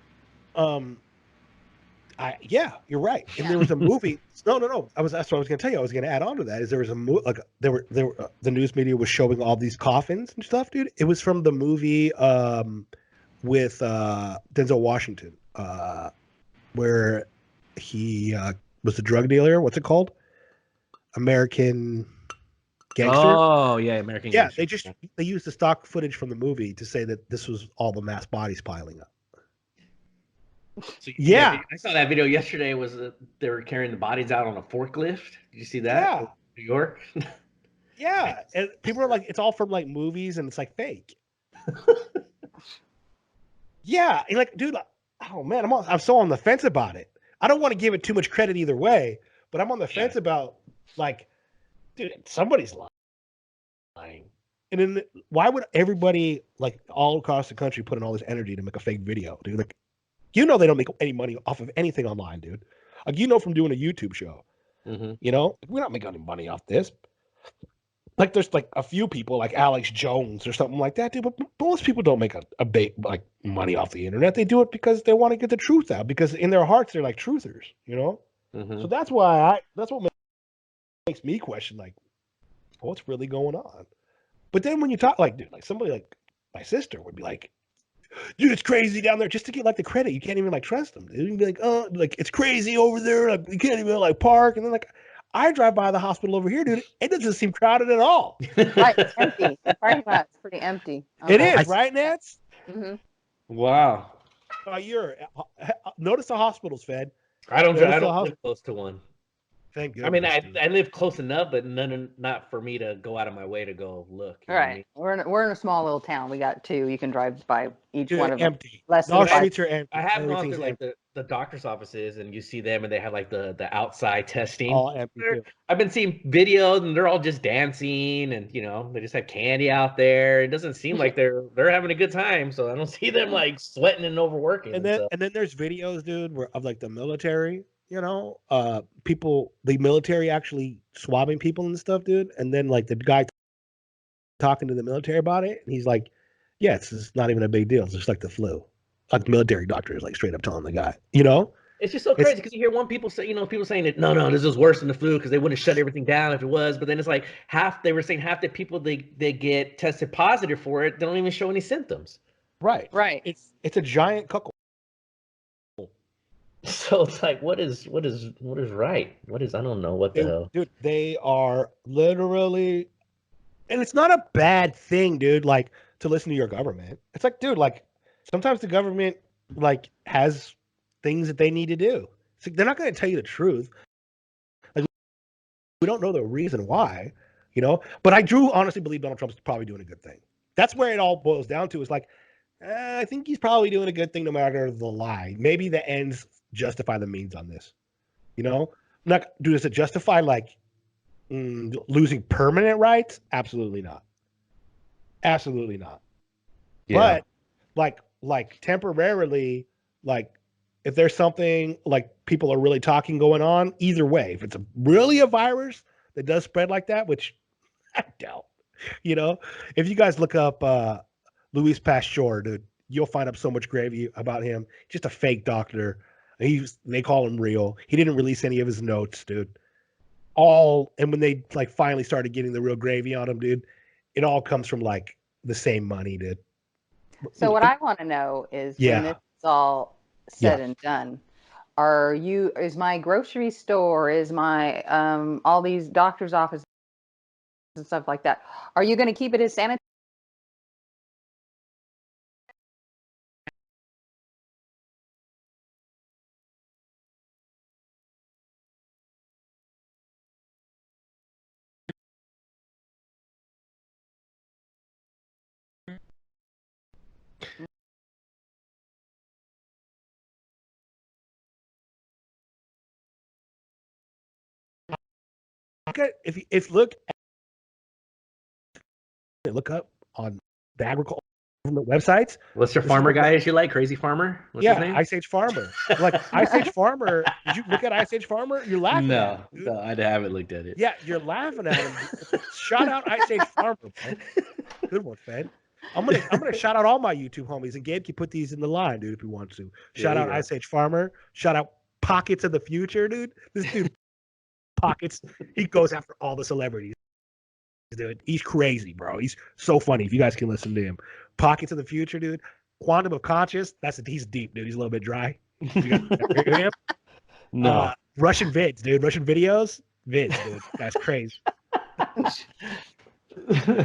Yeah, you're right. And there was a movie. No. That's what I was going to tell you. I was going to add on to that. Is there was a movie like the news media was showing all these coffins and stuff, dude. It was from the movie with Denzel Washington, where he was the drug dealer. What's it called? American Gangster. Oh yeah, American Gangster. Yeah, they used the stock footage from the movie to say that this was all the mass bodies piling up. So, yeah, I saw that video yesterday. They were carrying the bodies out on a forklift. Did you see that? Yeah. New York. Yeah, and people are like, it's all from like movies, and it's like fake. Yeah, and like, dude, oh man, I'm so on the fence about it. I don't want to give it too much credit either way, but I'm on the fence about like, dude, somebody's lying. And then why would everybody like all across the country put in all this energy to make a fake video, dude? Like, you know they don't make any money off of anything online, dude. Like, you know from doing a YouTube show, you know, we're not making any money off this. Like, there's like a few people like Alex Jones or something like that, dude. But most people don't make like money off the internet. They do it because they want to get the truth out. Because in their hearts, they're like truthers, you know. So that's what makes me question like, what's really going on? But then when you talk like, dude, like somebody like my sister would be like, dude, it's crazy down there, just to get like the credit. You can't even like trust them. You'd be like, oh, like it's crazy over there. Like we can't even like park. And then like I drive by the hospital over here, dude. It doesn't seem crowded at all. Right, it's empty. The parking lot's pretty empty. It is, right, Nance? Mm-hmm. Wow. Notice the hospital's fed. I don't live close to one. Thank goodness. I mean, I live close enough, but not for me to go out of my way to go look. All right, we're in a small little town. We got 2. You can drive by each one of them. Empty. Less All than streets are empty. I have gone to like the doctor's offices, and you see them, and they have like the outside testing. All empty too. I've been seeing videos, and they're all just dancing, and they just have candy out there. It doesn't seem like they're having a good time, so I don't see them like sweating and overworking. And then there's videos, dude, of like the military. People, the military actually swabbing people and stuff, dude. And then like the guy talking to the military about it, and he's like, "Yeah, it's not even a big deal. It's just like the flu." Like the military doctor is like straight up telling the guy, It's just so crazy because you hear people saying that no, this is worse than the flu because they wouldn't shut everything down if it was. But then it's like they were saying half the people they get tested positive for it, they don't even show any symptoms. Right. It's a giant cuckoo. So it's like, what is right? I don't know what the hell. Dude, they are literally, and it's not a bad thing, dude, like to listen to your government. It's like, dude, like sometimes the government like has things that they need to do. It's like, they're not going to tell you the truth. Like we don't know the reason why, but I do honestly believe Donald Trump's probably doing a good thing. That's where it all boils down to is like, I think he's probably doing a good thing no matter the lie. Maybe the ends justify the means on this. I'm not do this to justify like losing permanent rights. Absolutely not. Absolutely not. Yeah. But like temporarily, like if there's something like people are really talking going on, either way, if it's really a virus that does spread like that, which I doubt, if you guys look up Luis Pasteur, dude, you'll find up so much gravy about him. Just a fake doctor. They call him real. He didn't release any of his notes, dude. And when they like finally started getting the real gravy on him, dude, it all comes from like the same money, dude. So what I want to know is when this is all said and done, is my grocery store, is my all these doctor's offices and stuff like that, are you going to keep it as sanitary? Look up on the agriculture websites. What's your farmer guy you like? Crazy Farmer? What's his name? Ice Age Farmer. Like Ice Age Farmer. Did you look at Ice Age Farmer? You're laughing. No, I haven't looked at it. Yeah, you're laughing at him. Shout out Ice Age Farmer, man. Good one, Fed. I'm gonna shout out all my YouTube homies, and Gabe can put these in the line, dude, if he wants to. Shout out Ice Age Farmer. Shout out Pockets of the Future, dude. This dude, Pockets, he goes after all the celebrities. Dude, he's crazy, bro. He's so funny. If you guys can listen to him, Pockets of the Future, dude. Quantum of Conscious. He's deep, dude. He's a little bit dry. You guys hear him? No. Russian vids, dude. Russian vids, dude. That's crazy.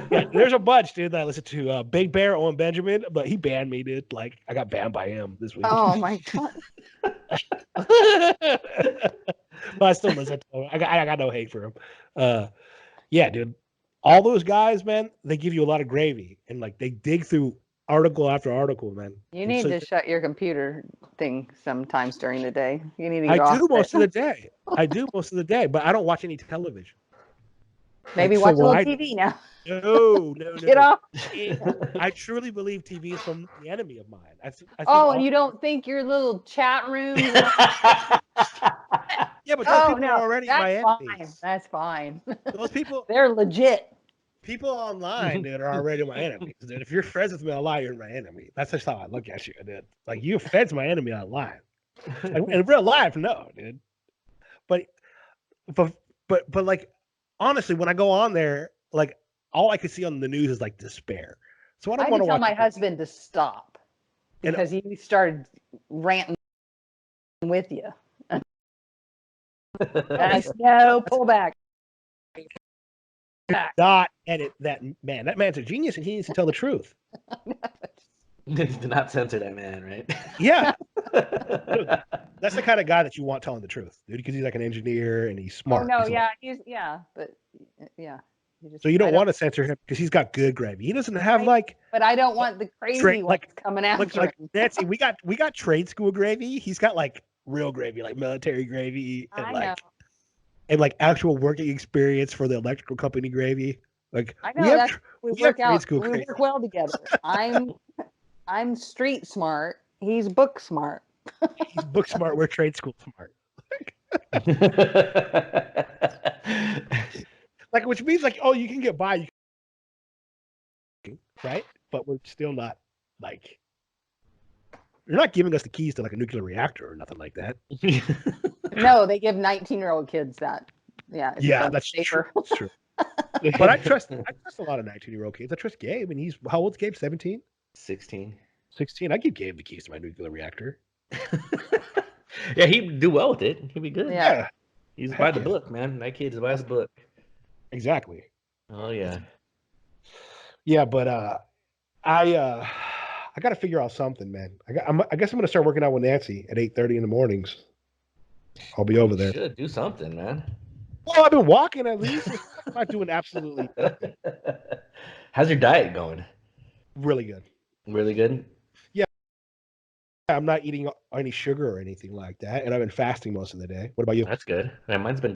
Yeah, there's a bunch, dude, that I listen to. Big Bear, Owen Benjamin, but he banned me, dude. Like I got banned by him this week. Oh my god. But I still listen to him. I got no hate for him. Yeah, dude. All those guys, man, they give you a lot of gravy, and like they dig through article after article, man. You need to shut your computer thing sometimes during the day. You need to. I do most of the day. I do most of the day, but I don't watch any television. Maybe watch a little TV now. No. Get off. I truly believe TV is from the enemy of mine. I think and you don't think your little chat room? Yeah, but those people are already my enemies. Fine. That's fine. Those people, they're legit. People online, dude, are already my enemies. Dude, if you're friends with me online, you're my enemy. That's just how I look at you, dude. Like your friend's my enemy online. Like, in real life, no, dude. But like honestly, when I go on there, like all I could see on the news is like despair. So I I don't had want to to tell watch my it. husband to stop And- because he started ranting with you. And I said, no, pull back. not edit that man. That man's a genius, and he needs to tell the truth. Do not censor that man, right? Yeah, that's the kind of guy that you want telling the truth, dude, because he's like an engineer and he's smart. Oh no, He's yeah, like, but yeah. so you don't want to censor him because he's got good gravy. He doesn't have like, But I don't want the crazy ones like coming after like him. Nancy. We got trade school gravy. He's got like real gravy, like military gravy, and I like know. and like actual working experience for the electrical company gravy. Like I know that's we we have work trade out. school We gravy. work well together. I'm street smart. He's book smart. He's book smart. We're trade school smart. Like, which means like, oh, you can get by, right? But we're still not like, you're not giving us the keys to like a nuclear reactor or nothing like that. No, they give 19-year-old kids that. Yeah. Yeah, that's true. That's true. But I trust a lot of 19-year-old kids. I trust Gabe, and he's how old's Gabe? 17? 16. 16. I give Gabe the keys to my nuclear reactor. Yeah, he'd do well with it. He'd be good. Yeah. He's Heck by the yeah. book, man. That kid's by his book. Exactly. Oh yeah. Yeah, but I got to figure out something, man. I guess I'm gonna start working out with Nancy at 8:30 in the mornings. I'll be over there. Should do something, man. Well, I've been walking at least. I'm not doing absolutely nothing. How's your diet going? Really good. Really good? I'm not eating any sugar or anything like that, and I've been fasting most of the day. What about you? That's good. Yeah, mine's been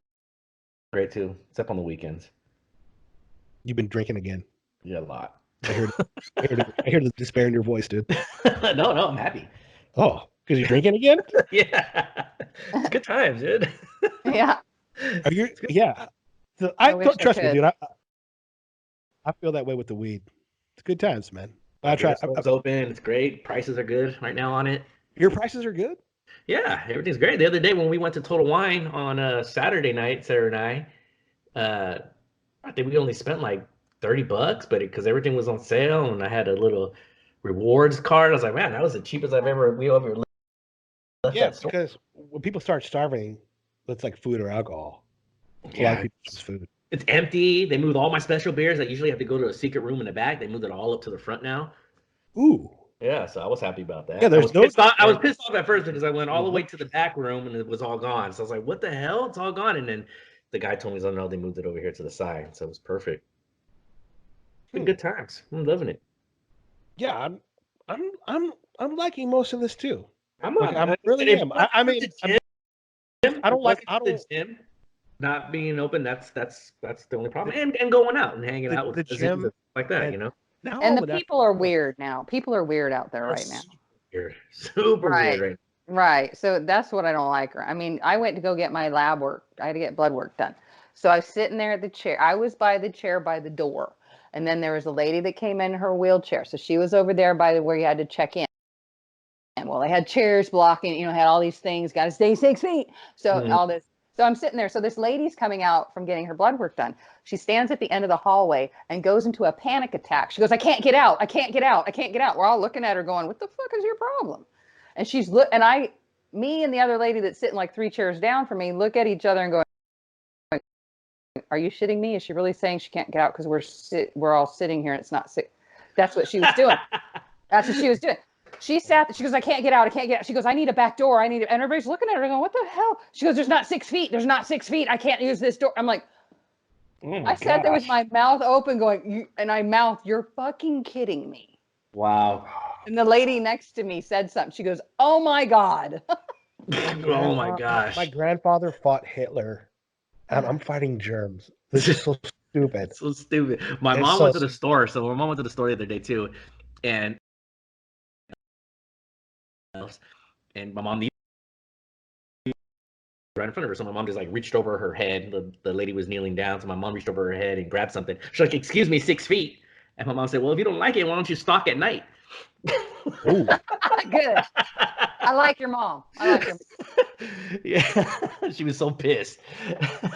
great too, except on the weekends. You've been drinking again. Yeah, a lot. I hear the despair in your voice, dude. No, I'm happy. Oh, because you're drinking again? Yeah. It's good times, dude. Yeah. Are you? Yeah. So I wish I trust me, could. dude. I feel that way with the weed. It's good times, man. I try. It's open. It's great. Prices are good right now on it. Your prices are good. Yeah, everything's great. The other day when we went to Total Wine on Saturday night, Sarah and I think we only spent like $30, but because everything was on sale and I had a little rewards card, I was like, man, that was the cheapest we ever left Yeah, that store. because when people start starving, it's like food or alcohol. A lot Yeah, of people choose food. it's empty. They moved all my special beers. I usually have to go to a secret room in the back. They moved it all up to the front now. Ooh. Yeah, so I was happy about that. Yeah, there's I was pissed off at first because I went all the way to the back room and it was all gone. So I was like, what the hell? It's all gone. And then the guy told me, oh no, they moved it over here to the side. So it was perfect. It's been good times. I'm loving it. Yeah, I'm liking most of this too. I'm really am. I mean, I don't like the gym not being open. That's the only problem. And going out and hanging out with the gym like that, and- you know. now, And the people are weird now. People are weird out there right now. Super Right. weird. Right. So that's what I don't like. I mean, I went to go get my lab work. I had to get blood work done. So I was sitting there at the chair. I was by the chair by the door. And then there was a lady that came in her wheelchair. So she was over there by where you had to check in. And well, they had chairs blocking, had all these things, got to stay 6 feet. So all this. So I'm sitting there. So this lady's coming out from getting her blood work done. She stands at the end of the hallway and goes into a panic attack. She goes, I can't get out. I can't get out. I can't get out. We're all looking at her going, what the fuck is your problem? And me and the other lady that's sitting like 3 chairs down from me look at each other and go, are you shitting me? Is she really saying she can't get out because we're all sitting here and it's not sick? That's what she was doing. That's what she was doing. She sat there. She goes, I can't get out. I can't get out. She goes, I need a back door. And everybody's looking at her going, what the hell? She goes, there's not 6 feet. There's not 6 feet. I can't use this door. I'm like, I sat there with my mouth open going, you're fucking kidding me. Wow. And the lady next to me said something. She goes, oh my God. Oh my gosh. My grandfather fought Hitler, and I'm fighting germs. This is so stupid. So stupid. My mom went to the store. So my mom went to the store the other day too. And my mom right in front of her. So my mom just like reached over her head. The lady was kneeling down. So my mom reached over her head and grabbed something. She's like, excuse me, 6 feet. And my mom said, well, if you don't like it, why don't you stalk at night? Ooh. Good. I like your mom. Yeah, she was so pissed.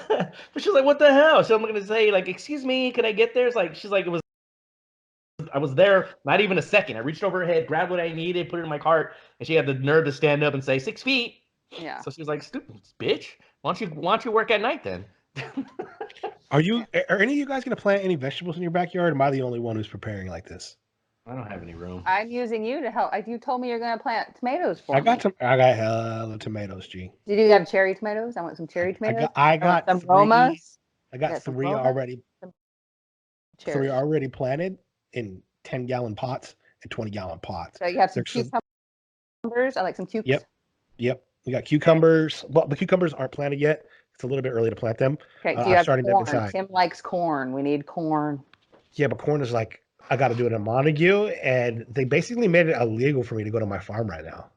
But she was like, "What the hell?" So I'm gonna say, like, "Excuse me, can I get there?" It's like she's like, I was there not even a second. I reached over her head, grabbed what I needed, put it in my cart, and she had the nerve to stand up and say 6 feet. Yeah. So she was like, "Stupid bitch. Why don't you work at night then?" Are any of you guys gonna plant any vegetables in your backyard? Or am I the only one who's preparing like this? I don't have any room. I'm using you to help. You told me you're going to plant tomatoes for I me. got hella tomatoes, G. Did you have cherry tomatoes? I want some cherry tomatoes. I got some three. Romas. I got some three Romas, already. some Three cherries. already planted in 10-gallon pots and 20-gallon pots. So you have some There's cucumbers. I like some cucumbers. Yep. We got cucumbers. Well, the cucumbers aren't planted yet. It's a little bit early to plant them. Okay. Do I'm you have starting them corn? inside. Tim likes corn. We need corn. Yeah, but corn is like I got to do it in Montague, and they basically made it illegal for me to go to my farm right now.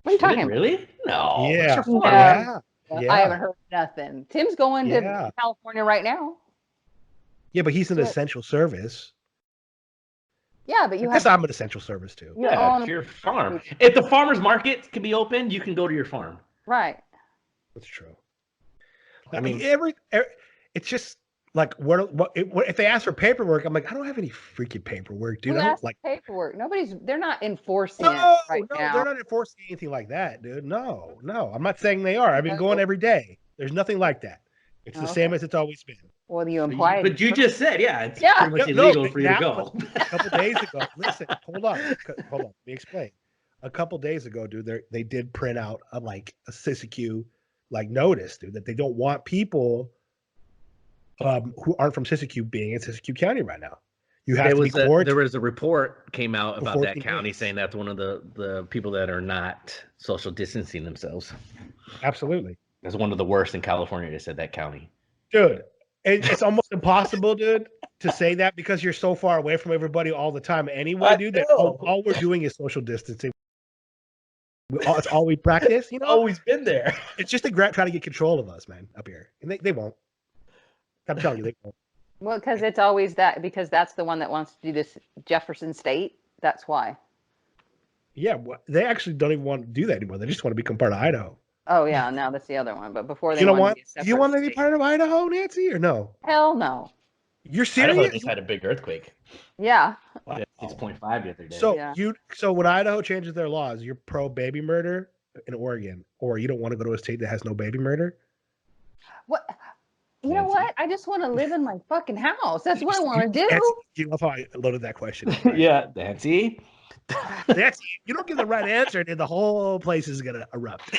What are you talking about? Really? No. Yeah. It's your farm. Yeah. Yeah. I haven't heard nothing. Tim's going to California right now. Yeah, but he's an essential service. Yeah, but you I guess I'm an essential service too. Yeah, it's your farm. If the farmer's market can be open, you can go to your farm. Right. That's true. I mean, it's just like if they ask for paperwork, I'm like, I don't have any freaking paperwork, dude. Who I don't asked like paperwork. They're not enforcing it no, now. they're not enforcing anything like that, dude. No, I'm not saying they are. I've been going every day. There's nothing like that. It's the same as it's always been. Well, you implied. But you just said, it's pretty much illegal for you to go. A couple days ago, listen, hold on. Let me explain. A couple days ago, dude, they did print out a Siskiyou notice, dude, that they don't want people who aren't from Siskiyou being in Siskiyou County right now. You have to be quarantined. There was a report came out about that county days. saying that's one of the people that are not social distancing themselves. Absolutely. That's one of the worst in California. They said that county. Dude, it's almost impossible, dude, to say that because you're so far away from everybody all the time anyway, dude, that all we're doing is social distancing. It's all we practice, Always been there. It's just try to get control of us, man, up here. And they won't. I'm telling you, they won't. Well, because it's always that, because that's the one that wants to do this Jefferson State. That's why. Yeah, well, they actually don't even want to do that anymore. They just want to become part of Idaho. Oh yeah, now that's the other one. But before they do you want to be state. part of Idaho, Nancy, or no? Hell no. You're serious? Idaho just had a big earthquake. Yeah. 6.5 the other day. So when Idaho changes their laws, you're pro baby murder in Oregon, or you don't want to go to a state that has no baby murder? What? You know what? I just want to live in my fucking house. That's what I want to do. You love how I loaded that question. Right? Yeah, Nancy. You don't give the right answer, and the whole place is gonna erupt.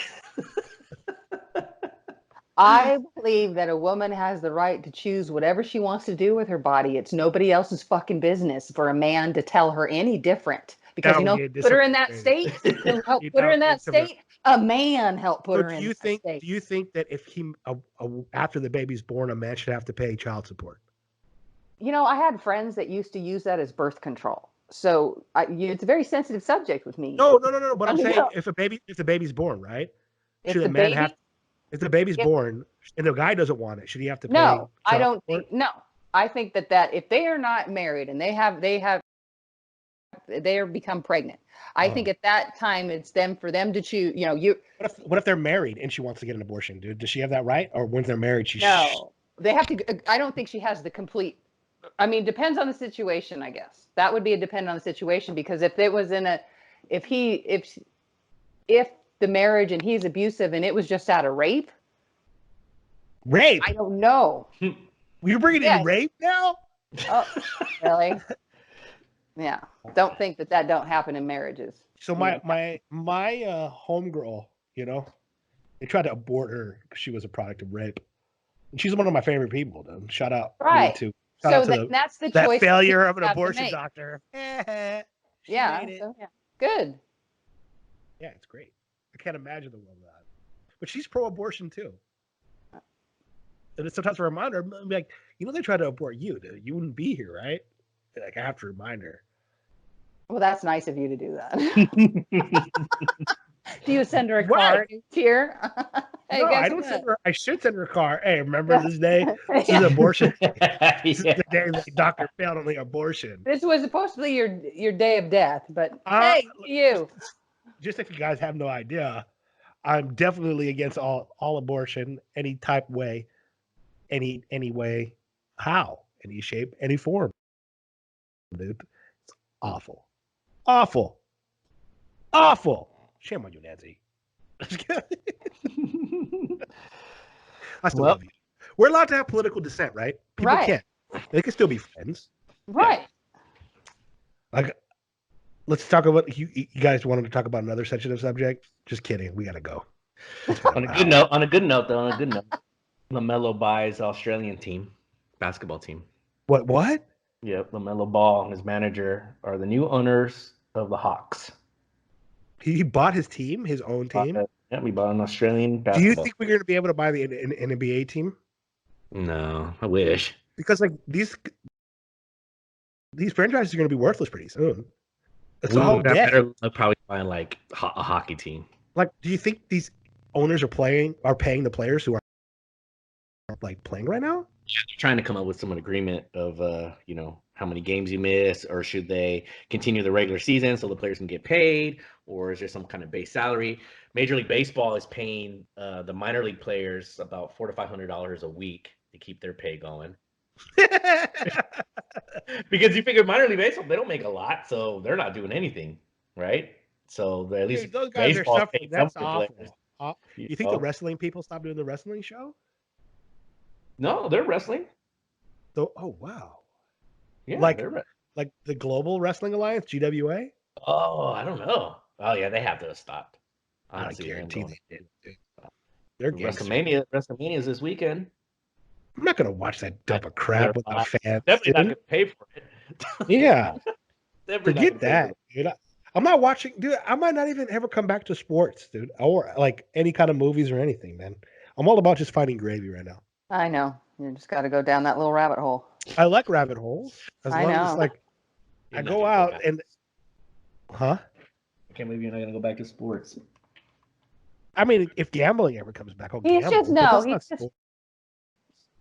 I believe that a woman has the right to choose whatever she wants to do with her body. It's nobody else's fucking business for a man to tell her any different. Because put her in that state. Help put her in that state. A man helped put her in that state. Do you think that if after the baby's born, a man should have to pay child support? I had friends that used to use that as birth control. So it's a very sensitive subject with me. No. But I'm saying if the baby's born, right? Should a man have? If the baby's born and the guy doesn't want it, should he have to pay? No, I don't think. No, I think that if they are not married and they become pregnant, I think at that time it's for them to choose. What if they're married and she wants to get an abortion, dude? Does she have that right? Or when they're married, they have to. I don't think she has the complete. I mean, depends on the situation, I guess. That would be a depend on the situation, because if it was if the marriage and he's abusive and it was just out of rape, I don't know. You're bringing in rape now? Oh, really? Yeah. Don't think that don't happen in marriages. So my homegirl, they tried to abort her because she was a product of rape. And she's one of my favorite people, though. Shout out. Right. That's the choice. That failure of an abortion doctor. Yeah. Good. Yeah, it's great. I can't imagine the world of that. But she's pro-abortion too. And it's sometimes a reminder, I'm like, they tried to abort you, dude. You wouldn't be here, right? Like, I have to remind her. Well, that's nice of you to do that. Do you send her a card here? Hey, no, I don't send her. I should send her a card. Hey, remember this day? This is abortion. This is the day the doctor failed on the abortion. This was supposed to be your day of death, but hey, you. Just if you guys have no idea, I'm definitely against all abortion, any type way, any way, how, any shape, any form, dude. It's awful, awful, awful. Shame on you, Nancy. I still love you. We're allowed to have political dissent, right? People can't. They can still be friends. Right. Like, let's talk about you guys wanted to talk about another sensitive subject. Just kidding. We gotta go. On a good note, LaMelo buys Australian basketball team. What? Yep, LaMelo Ball and his manager are the new owners of the Hawks. He bought his team, his own team. Yeah, we bought an Australian basketball. Do you think we're going to be able to buy an NBA team? No, I wish. Because like these franchises are going to be worthless pretty soon. It's all debt. Probably buying like a hockey team. Like, do you think these owners are paying the players who are like playing right now? Yeah, they're trying to come up with some agreement of how many games you miss, or should they continue the regular season so the players can get paid, or is there some kind of base salary? Major League Baseball is paying the minor league players about $400 to $500 a week to keep their pay going. Because you figure minor league baseball, they don't make a lot, so they're not doing anything, right? So at least those guys are suffering. That's awful. You think the Oh. wrestling people stopped doing the wrestling show? No, they're wrestling. So, oh wow. Yeah, like the Global Wrestling Alliance, GWA? Oh, I don't know. Oh yeah, they have to have stopped. I guarantee they did. They're WrestleMania is this weekend. I'm not gonna watch that dump of crap without fans. Definitely not gonna pay for it. Yeah. Definitely Forget that, dude. I'm not watching, dude. I might not even ever come back to sports, dude, or like any kind of movies or anything, man. I'm all about just finding gravy right now. I know. You just got to go down that little rabbit hole. I like rabbit holes as long as like I go out and I can't believe you're not gonna go back to sports. I mean, if gambling ever comes back, I'll gamble.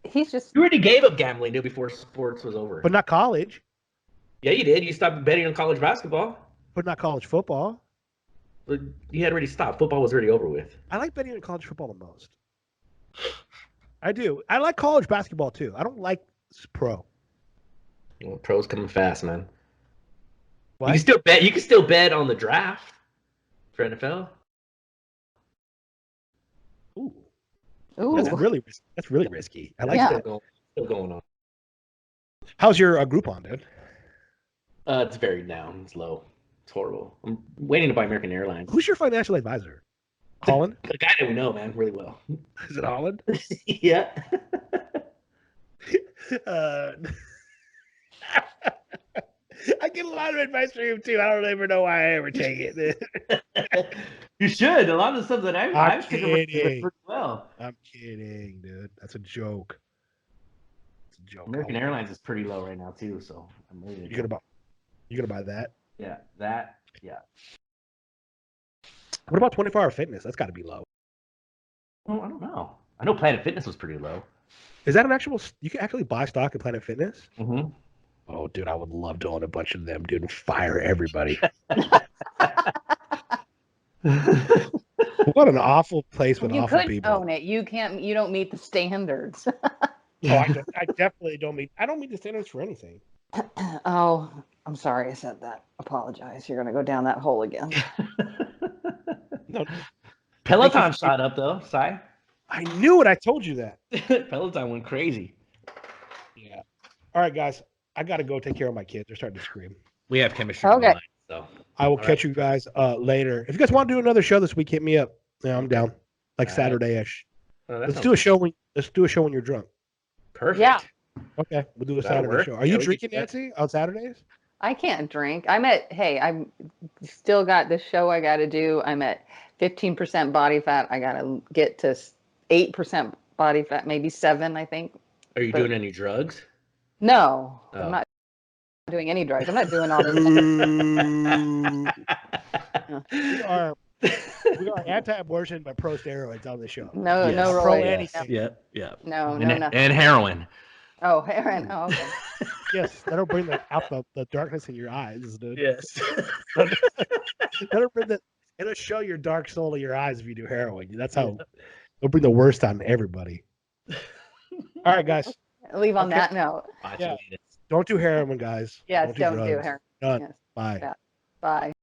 He's just. You already gave up gambling, dude, before sports was over. But not college. Yeah, you did. You stopped betting on college basketball. But not college football. But you had already stopped. Football was already over with. I like betting on college football the most. I do. I like college basketball too. I don't like pro. Well, pro's coming fast, man. What? You can still bet. You can still bet on the draft for NFL. Ooh. Ooh. That's really risky. I like that. Still going on. How's your Groupon, dude? It's very down. It's low. It's horrible. I'm waiting to buy American Airlines. Who's your financial advisor? Holland? The guy that we know, man, really well. Is it Holland? Yeah. I get a lot of advice from him too. I don't ever know why I ever take it. You should. A lot of the stuff that I've taken pretty well. I'm kidding, dude. That's a joke. It's a joke. American Airlines is pretty low right now too, so I'm really. You gonna buy that? Yeah, that. Yeah. What about 24-hour fitness? That's got to be low. Oh, I don't know. I know Planet Fitness was pretty low. Is that an actual? You can actually buy stock in Planet Fitness? Mm-hmm. Oh, dude, I would love to own a bunch of them, dude, and fire everybody. What an awful place with awful people. You could own it. You can't. You don't meet the standards. I definitely don't meet. I don't meet the standards for anything. Oh, I'm sorry I said that. Apologize. You're gonna go down that hole again. No. Peloton shot up though, Cy. I knew it. I told you that. Peloton went crazy. Yeah. All right, guys. I got to go take care of my kids. They're starting to scream. We have chemistry. Okay. Online, so I will catch you guys later. If you guys want to do another show this week, hit me up. Yeah, I'm down. Like Saturday-ish. Let's do a show when you're drunk. Perfect. Yeah. Okay, we'll do a Saturday show. Are you drinking, Nancy, on Saturdays? I can't drink. I'm still got this show I got to do. I'm at 15% body fat. I got to get to 8% body fat, maybe 7, I think. Are you doing any drugs? No, I'm not doing any drugs. I'm not doing all this. We are anti-abortion but pro steroids on the show. No, yes. no, pro really. anything. Yeah. No, and heroin. Oh, heroin. Oh, okay. Yes, that'll bring out the darkness in your eyes, dude. Yes. That'll bring It'll show your dark soul in your eyes if you do heroin. That's how it'll bring the worst on everybody. All right, guys. Leave on Okay. that note. Yeah. Don't do heroin, guys. Yes, don't do drugs. heroin. None. Yes. Bye. Yeah. Bye.